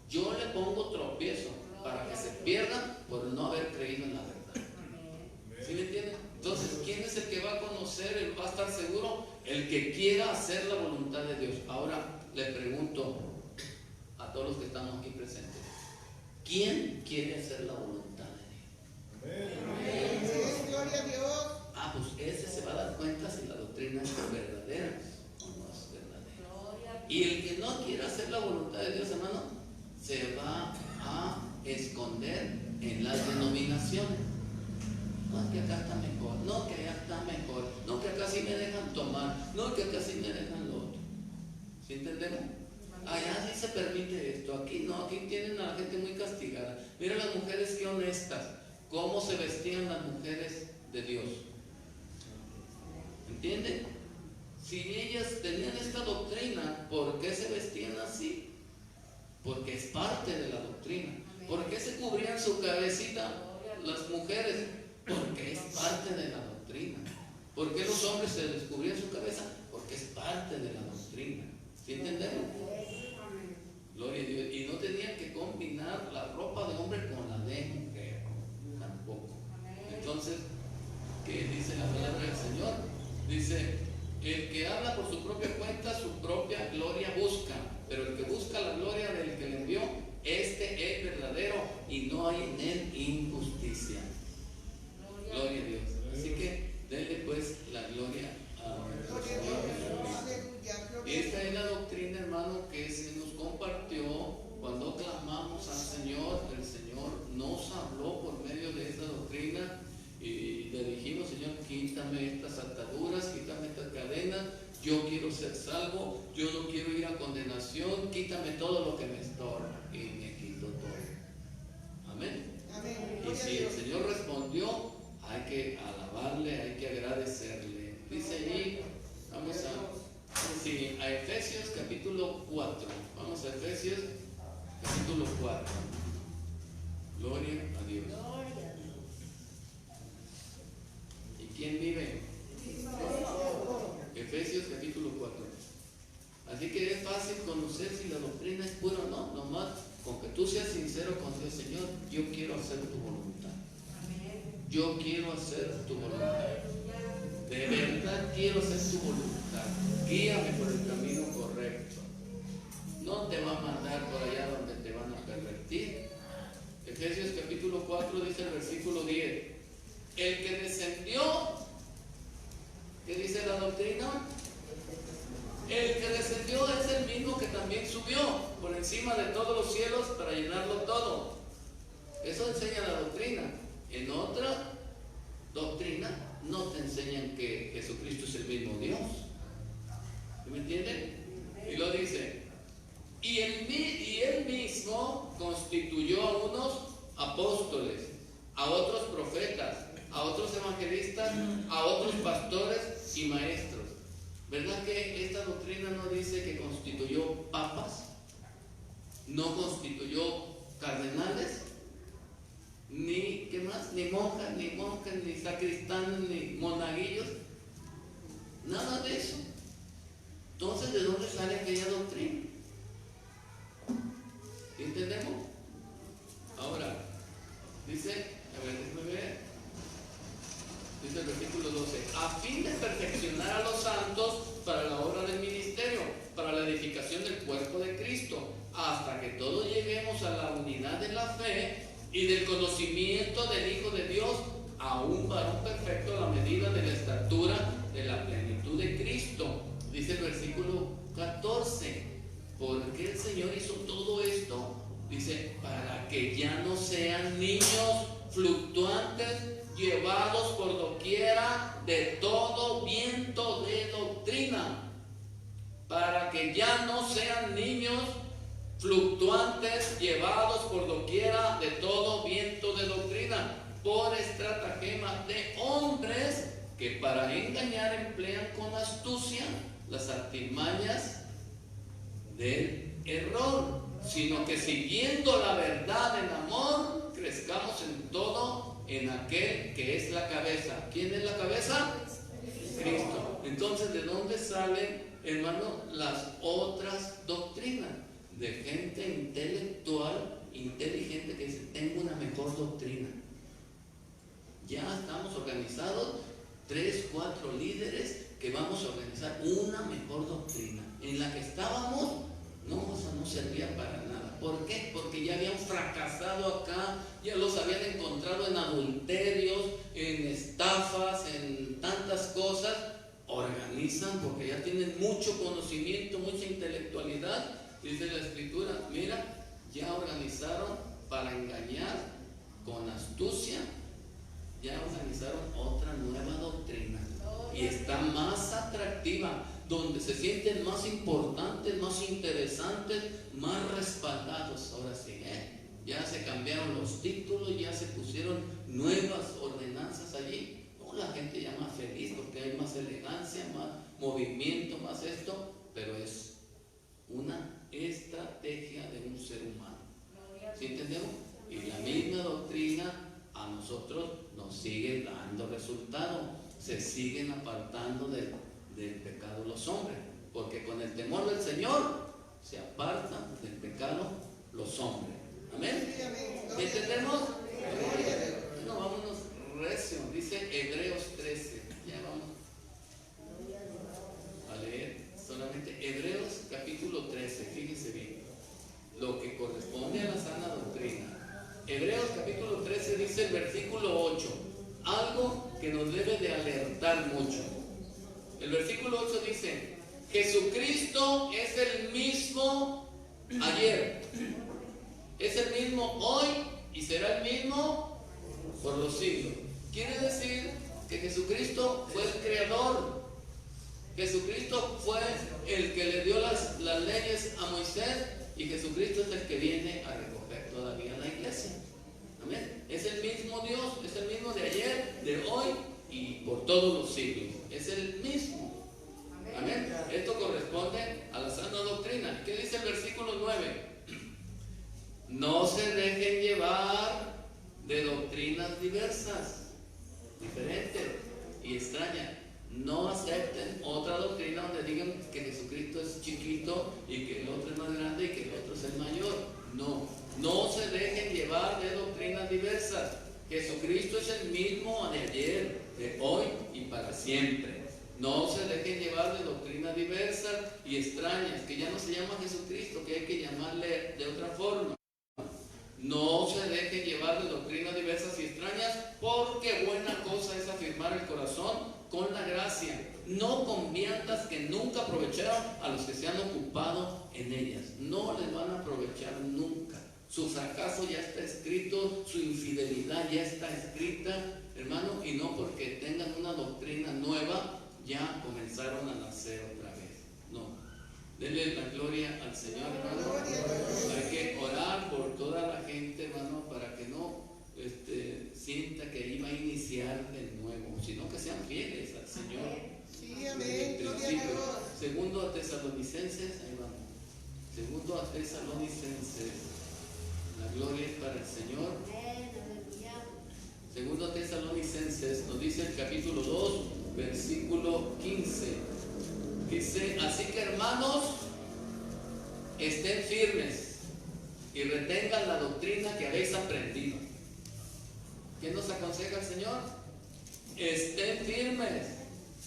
Yo le pongo tropiezo para que se pierda por no haber creído en la verdad. ¿Sí me entienden? Entonces, ¿quién es el que va a conocer, el va a estar seguro? El que quiera hacer la voluntad de Dios. Ahora le pregunto a todos los que estamos aquí presentes: ¿quién quiere hacer la voluntad de Dios? Amén. Gloria a Dios. Pues ese se va a dar cuenta si la doctrina es verdadera o no es verdadera. Y el que no quiera hacer la voluntad de Dios, hermano, se va a esconder en las denominaciones. No, que acá está mejor, no, que allá está mejor, no, que acá sí me dejan tomar, no, que acá sí me dejan lo otro. ¿Sí entendemos? Allá sí se permite esto, aquí no, aquí tienen a la gente muy castigada. Mira las mujeres qué honestas, cómo se vestían las mujeres de Dios. ¿Entienden? Si ellas tenían esta doctrina, ¿por qué se vestían así? Porque es parte de la doctrina. ¿Por qué se cubrían su cabecita las mujeres? Porque es parte de la doctrina. ¿Por qué los hombres se descubrían su cabeza? Porque es parte de la doctrina. ¿Sí entendemos? Gloria a Dios. Y no tenían que combinar la ropa de hombre con la de mujer. Tampoco. Entonces, ¿qué dice la palabra del Señor? Dice: el que habla por su propia cuenta, su propia gloria busca. Pero el que busca la gloria del que le envió, este es verdadero y no hay en él injusticia. Gloria a Dios. Así que denle pues la gloria a nuestro Señor Jesucristo. Esta es la doctrina, hermano, que se nos compartió cuando clamamos al Señor. El Señor nos habló por medio de esta doctrina y le dijimos: Señor, quítame estas ataduras, quítame estas cadenas. Yo quiero ser salvo, yo no quiero ir a condenación, quítame todo lo que me estorba. Y me quitó todo. Amén. Amén. Y si el Señor respondió, hay que alabarle, hay que agradecerle. Dice allí, vamos a Efesios capítulo 4. Vamos a Efesios capítulo 4. Gloria a Dios. ¿Y quién vive? Efesios capítulo 4. Así que es fácil conocer si la doctrina es pura o no, nomás con que tú seas sincero con Dios. Señor, yo quiero hacer tu voluntad. Yo quiero hacer tu voluntad. De verdad quiero hacer tu voluntad. Guíame por el camino correcto. No te va a mandar por allá donde te van a pervertir. Efesios capítulo 4 dice el versículo 10: el que descendió, ¿qué dice la doctrina? El que descendió es el mismo que también subió por encima de todos los cielos para llenarlo todo. Eso enseña la doctrina. En otra doctrina no te enseñan que Jesucristo es el mismo Dios. ¿Me entienden? Y lo dice: y él mismo constituyó a unos apóstoles, a otros profetas, a otros evangelistas, a otros pastores y maestros. ¿Verdad que esta doctrina no dice que constituyó papas? No constituyó cardenales, ni, ¿qué más? Ni monjas, ni sacristanes, ni monaguillos, nada de eso. Entonces, ¿de dónde sale aquella doctrina? ¿Entendemos? Ahora, dice, a ver, déjame ver, dice el versículo 12, a fin de perfeccionar a los santos para la obra del ministerio, para la edificación del cuerpo de Cristo, hasta que todos lleguemos a la unidad de la fe y del conocimiento del Hijo de Dios, a un varón perfecto a la medida de la estatura de la plenitud de Cristo. Dice el versículo 14, ¿por qué el Señor hizo todo esto? Dice, para que ya no sean niños fluctuantes, llevados por doquiera de todo viento de doctrina. Para que ya no sean niños fluctuantes, llevados por doquiera de todo viento de doctrina, por estratagema de hombres que para engañar emplean con astucia las artimañas del error, sino que siguiendo la verdad en amor, crezcamos en todo en aquel que es la cabeza. ¿Quién es la cabeza? Cristo. Entonces, ¿de dónde salen, hermano, las otras doctrinas? De gente intelectual, inteligente, que dice, tengo una mejor doctrina. Ya estamos organizados, 3, 4 líderes, que vamos a organizar una mejor doctrina. En la que estábamos, no, o sea, no servía para nada. ¿Por qué? Porque ya habían fracasado acá, ya los habían encontrado en adulterios, en estafas, en tantas cosas. Organizan porque ya tienen mucho conocimiento, mucha intelectualidad. Dice la Escritura, mira, ya organizaron para engañar con astucia, ya organizaron otra nueva doctrina y está más atractiva, donde se sienten más importantes, más interesantes, más respaldados. Ahora sí, ya se cambiaron los títulos, ya se pusieron nuevas ordenanzas allí. No, la gente ya más feliz porque hay más elegancia, más movimiento, más esto, pero es una estrategia de un ser humano. ¿Sí entendemos? Y la misma doctrina a nosotros nos sigue dando resultado. Se siguen apartando del pecado los hombres, porque con el temor del Señor se apartan del pecado los hombres. Amén. ¿Entendemos? No, vámonos recio. Dice Hebreos 13. Ya vamos a leer solamente Hebreos capítulo 13. Fíjense bien lo que corresponde a la sana doctrina. Hebreos capítulo 13 dice el versículo 8, algo que nos debe de alertar mucho. El versículo 8 dice, Jesucristo es el mismo ayer, es el mismo hoy y será el mismo por los siglos. Quiere decir que Jesucristo fue el creador. Jesucristo fue el que le dio las leyes a Moisés, y Jesucristo es el que viene a recoger todavía la iglesia. Amén. Es el mismo Dios, es el mismo de ayer, de hoy y por todos los siglos. Es el mismo. Amén. Esto corresponde a la sana doctrina. ¿Qué dice el versículo 9? No se dejen llevar de doctrinas diversas, diferentes y extrañas. No acepten otra doctrina donde digan que Jesucristo es chiquito y que el otro es más grande y que el otro es el mayor. No se dejen llevar de doctrinas diversas. Jesucristo es el mismo de ayer, de hoy y para siempre. No se dejen llevar de doctrinas diversas y extrañas, que ya no se llama Jesucristo, que hay que llamarle de otra forma. No se dejen llevar de doctrinas diversas y extrañas, porque buena cosa es afirmar el corazón con la gracia, no con viandas que nunca aprovecharon a los que se han ocupado en ellas. No les van a aprovechar nunca. Su fracaso ya está escrito, su infidelidad ya está escrita, hermano, y no porque tengan una doctrina nueva ya comenzaron a nacer otra vez. No. Denle la gloria al Señor, hermano. Hay que orar por toda la gente, hermano, para que no sienta que iba a iniciar de nuevo, sino que sean fieles al Señor. Sí, amén. Segundo a Tesalonicenses, ahí vamos. Segundo a Tesalonicenses. La gloria es para el Señor. Segundo Tesalonicenses nos dice el capítulo 2, versículo 15. Dice, así que hermanos, estén firmes y retengan la doctrina que habéis aprendido. ¿Qué nos aconseja el Señor? Estén firmes,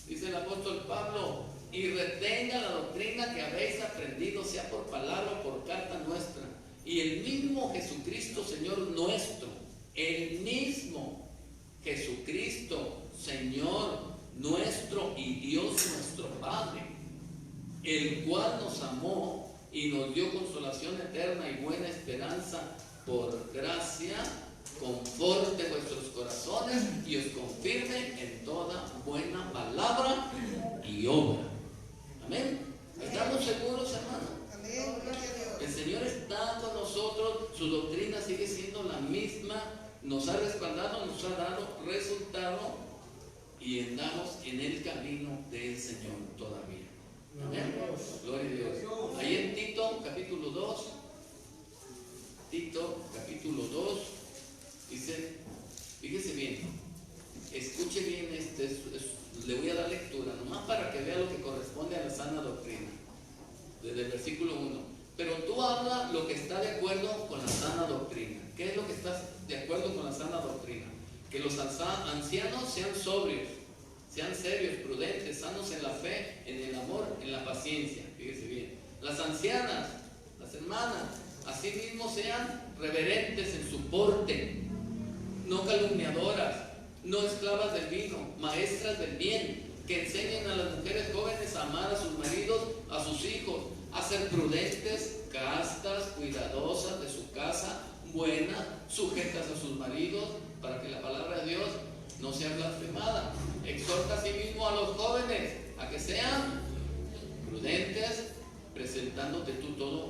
dice el apóstol Pablo, y retengan la doctrina que habéis aprendido, sea por palabra o por carta nuestra. Y el mismo Jesucristo, Señor nuestro, el mismo Jesucristo, Señor nuestro y Dios nuestro Padre, el cual nos amó y nos dio consolación eterna y buena esperanza por gracia, conforte vuestros corazones y os confirme en toda buena palabra y obra. Amén. ¿Estamos seguros, hermano? Amén. Gloria a Dios. El Señor está con nosotros, su doctrina sigue siendo la misma, nos ha respaldado, nos ha dado resultado y andamos en el camino del Señor todavía. Amén. Gloria a Dios. Ahí en Tito, capítulo 2, Tito, capítulo 2, dice, fíjese bien, escuche bien le voy a dar lectura, nomás para que vea lo que corresponde a la sana doctrina, desde el versículo 1. Pero tú habla lo que está de acuerdo con la sana doctrina. ¿Qué es lo que está de acuerdo con la sana doctrina? Que los ancianos sean sobrios, sean serios, prudentes, sanos en la fe, en el amor, en la paciencia. Fíjese bien. Las ancianas, las hermanas, asimismo sean reverentes en su porte, no calumniadoras, no esclavas del vino, maestras del bien, que enseñen a las mujeres jóvenes a amar a sus maridos, a sus hijos, a ser prudentes, castas, cuidadosas de su casa, buenas, sujetas a sus maridos, para que la palabra de Dios no sea blasfemada. Exhorta asimismo a los jóvenes a que sean prudentes, presentándote tú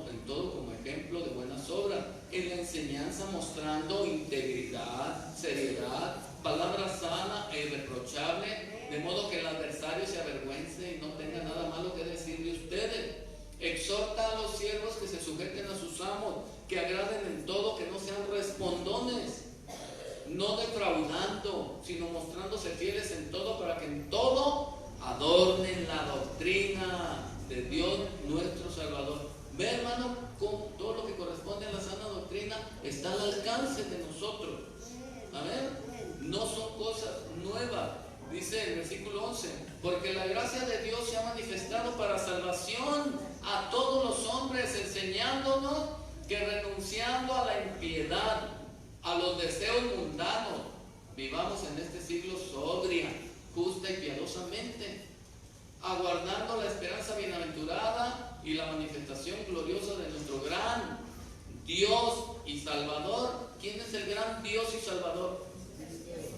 en todo como ejemplo de buenas obras, en la enseñanza mostrando integridad, seriedad, palabra sana e irreprochable, de modo que el adversario se avergüence y no tenga nada malo que decir de ustedes. Exhorta a los siervos que se sujeten a sus amos, que agraden en todo, que no sean respondones, no defraudando, sino mostrándose fieles en todo, para que en todo adornen la doctrina de Dios nuestro Salvador. Ve, hermano, con todo lo que corresponde a la sana doctrina está al alcance de nosotros. Amén. No son cosas nuevas. Dice el versículo 11, porque la gracia de Dios se ha manifestado para salvación a todos los hombres, enseñándonos que renunciando a la impiedad, a los deseos mundanos, vivamos en este siglo sobria, justa y piadosamente, aguardando la esperanza bienaventurada y la manifestación gloriosa de nuestro gran Dios y Salvador. ¿Quién es el gran Dios y Salvador?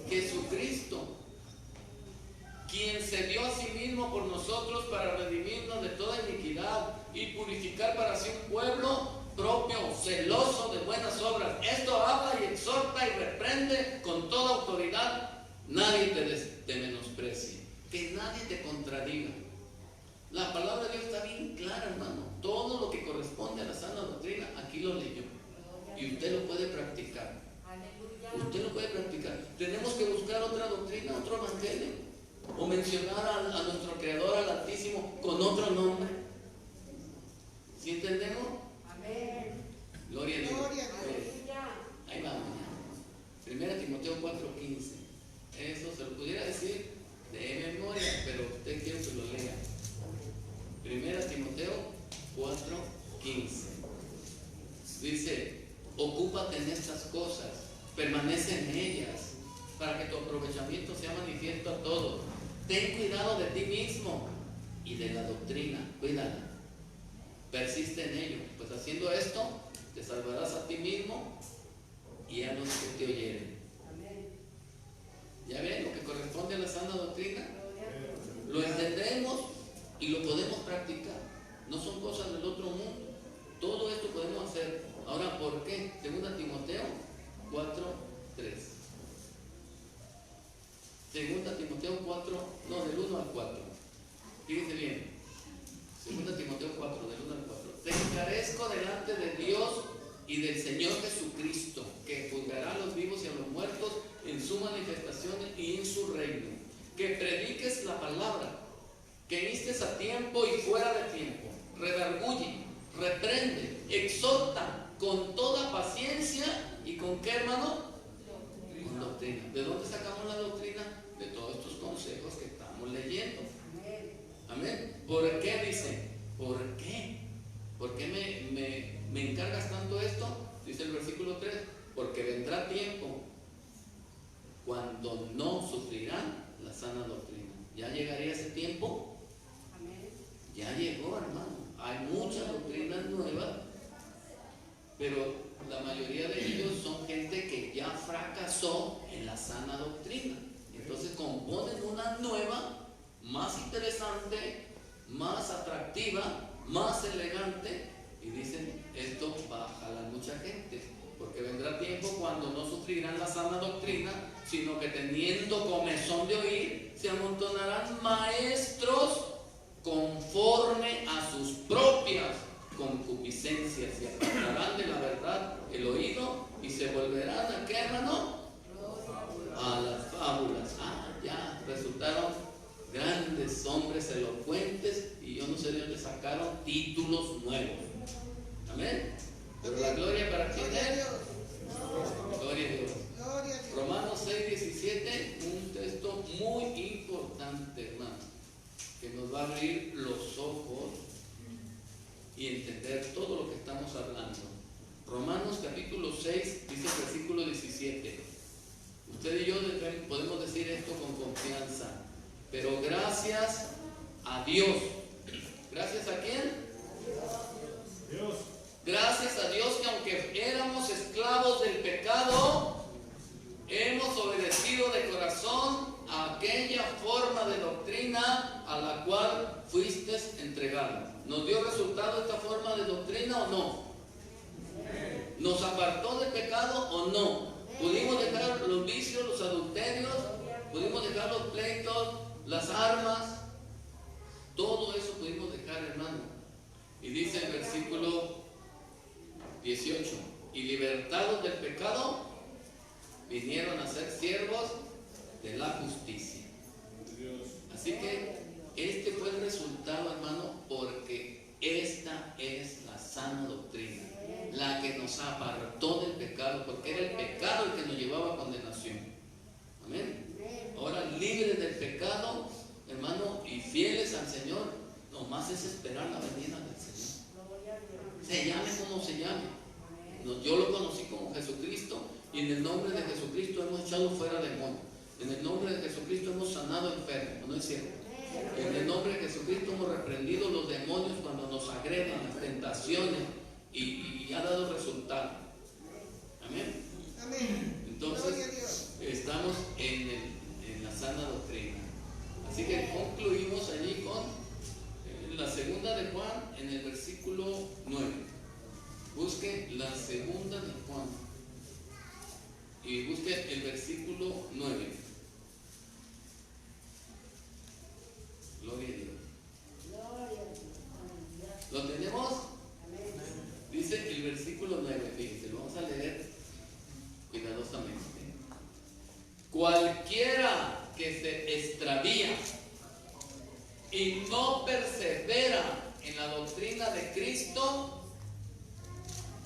Jesucristo, quien se dio a sí mismo por nosotros para redimirnos de toda iniquidad y purificar para sí un pueblo propio, celoso de buenas obras. Esto habla y exhorta y reprende con toda autoridad. Nadie te menosprecie, que nadie te contradiga. La palabra de Dios está bien clara, hermano. Todo lo que corresponde a la sana doctrina, aquí lo leyó. Y usted lo puede practicar. Usted lo puede practicar. Tenemos que buscar otra doctrina, otro evangelio, o mencionar a nuestro Creador, al Altísimo, con otro nombre. ¿Sí entendemos? Amén. Gloria a Dios. Gloria a Dios. Ahí vamos. 1 Timoteo 4:15. Eso se lo pudiera decir de memoria, pero usted quiere que lo lea. 1 Timoteo 4:15. Dice, ocúpate en estas cosas, permanece en ellas, para que tu aprovechamiento sea manifiesto a todos. Ten cuidado de ti mismo y de la doctrina, cuídala. Persiste en ello, pues haciendo esto te salvarás a ti mismo y a los que te oyeren. ¿Ya ven lo que corresponde a la sana doctrina? Lo entendemos y lo podemos practicar. No son cosas del otro mundo. Todo esto podemos hacer. Ahora, ¿por qué? 2 Timoteo 4:3. 2 Timoteo 4, no, del 1 al 4. Fíjense bien. 2 Timoteo 4, del 1 al 4. Te encarezco delante de Dios y del Señor Jesucristo, que juzgará a los vivos y a los muertos en su manifestación y en su reino. Que prediques la palabra, que instes a tiempo y fuera de tiempo, redarguye, reprende, exhorta con toda paciencia y con qué, hermano? Con doctrina. ¿De dónde sacamos la doctrina? De todos estos consejos que estamos leyendo. Amén. ¿Por qué dice? ¿Por qué? ¿Por qué me encargas tanto esto? Dice el versículo 3, porque vendrá tiempo cuando no sufrirán la sana doctrina. ¿Ya llegaría ese tiempo? Ya llegó, hermano. Hay muchas doctrinas nuevas, pero la mayoría de ellos son gente que ya fracasó en la sana doctrina. Entonces componen una nueva, más interesante, más atractiva, más elegante, y dicen, esto va a jalar mucha gente, porque vendrá tiempo cuando no sufrirán la sana doctrina, sino que teniendo comezón de oír, se amontonarán maestros conforme a sus propias concupiscencias, y apartarán de la verdad el oído y se volverán ¿a qué, hermano? A las fábulas. Ya resultaron grandes hombres elocuentes, y yo no sé de dónde sacaron títulos nuevos. Amén. Pero la gloria para quién es. Gloria a Dios. Romanos 6:17, un texto muy importante, hermano, que nos va a abrir los ojos y entender todo lo que estamos hablando. Romanos capítulo 6 dice el versículo 17. Usted y yo podemos decir esto con confianza, pero gracias a Dios. ¿Gracias a quién? Dios. Gracias a Dios que aunque éramos esclavos del pecado, hemos obedecido de corazón a aquella forma de doctrina a la cual fuiste entregado. ¿Nos dio resultado esta forma de doctrina o no? ¿Nos apartó del pecado o no? ¿Pudimos dejar los vicios, los adulterios? ¿Pudimos dejar los pleitos, las armas? Todo eso pudimos dejar, hermano. Y dice el versículo 18, y libertados del pecado, vinieron a ser siervos de la justicia. Así que este fue el resultado, hermano, porque esta es la sana doctrina, la que nos apartó del pecado, porque era el pecado el que nos llevaba a condenación. Amén. Ahora, libres del pecado, hermano, y fieles al Señor, nomás es esperar la venida del Señor. Se llame como se llame. Yo lo conocí como Jesucristo, y en el nombre de Jesucristo hemos echado fuera demonios. En el nombre de Jesucristo hemos sanado enfermos, ¿no es cierto? En el nombre de Jesucristo hemos reprendido los demonios cuando nos agreden, las tentaciones, y ha dado resultado. Amén. Amén. Entonces, estamos en la sana doctrina. Así que concluimos allí con la segunda de Juan en el versículo 9. Busque la segunda de Juan y busque el versículo 9. Gloria a Dios. ¿Lo tenemos? Dice el versículo 9, fíjense, lo vamos a leer cuidadosamente. Cualquiera que se extravía y no persevera en la doctrina de Cristo,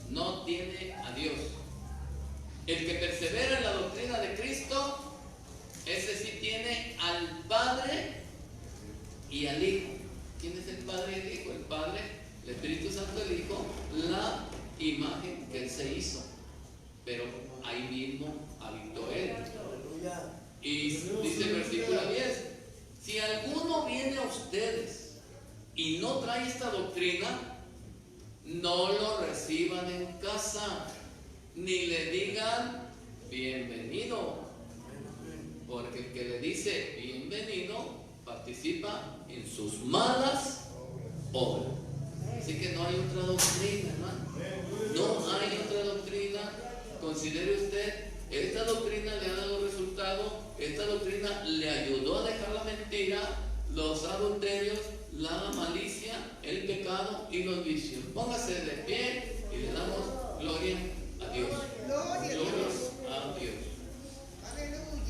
no tiene a Dios. El que persevera en la doctrina de Cristo, ese sí tiene al Padre y al Hijo. ¿Quién es el Padre y el Hijo? El Padre, el Espíritu Santo, el Hijo, la imagen que Él se hizo. Pero ahí mismo habitó Él. Y dice el versículo 10, si alguno viene a ustedes y no trae esta doctrina, no lo reciban en casa, ni le digan bienvenido, porque el que le dice bienvenido participa en sus malas obras. Así que no hay otra doctrina, hermano. No hay otra doctrina. Considere usted, esta doctrina le ha dado resultado, esta doctrina le ayudó a dejar la mentira, los adulterios, la malicia, el pecado y los vicios. Póngase de pie y le damos Gloria a Dios. Gloria a Dios. Gloria a Dios. Aleluya.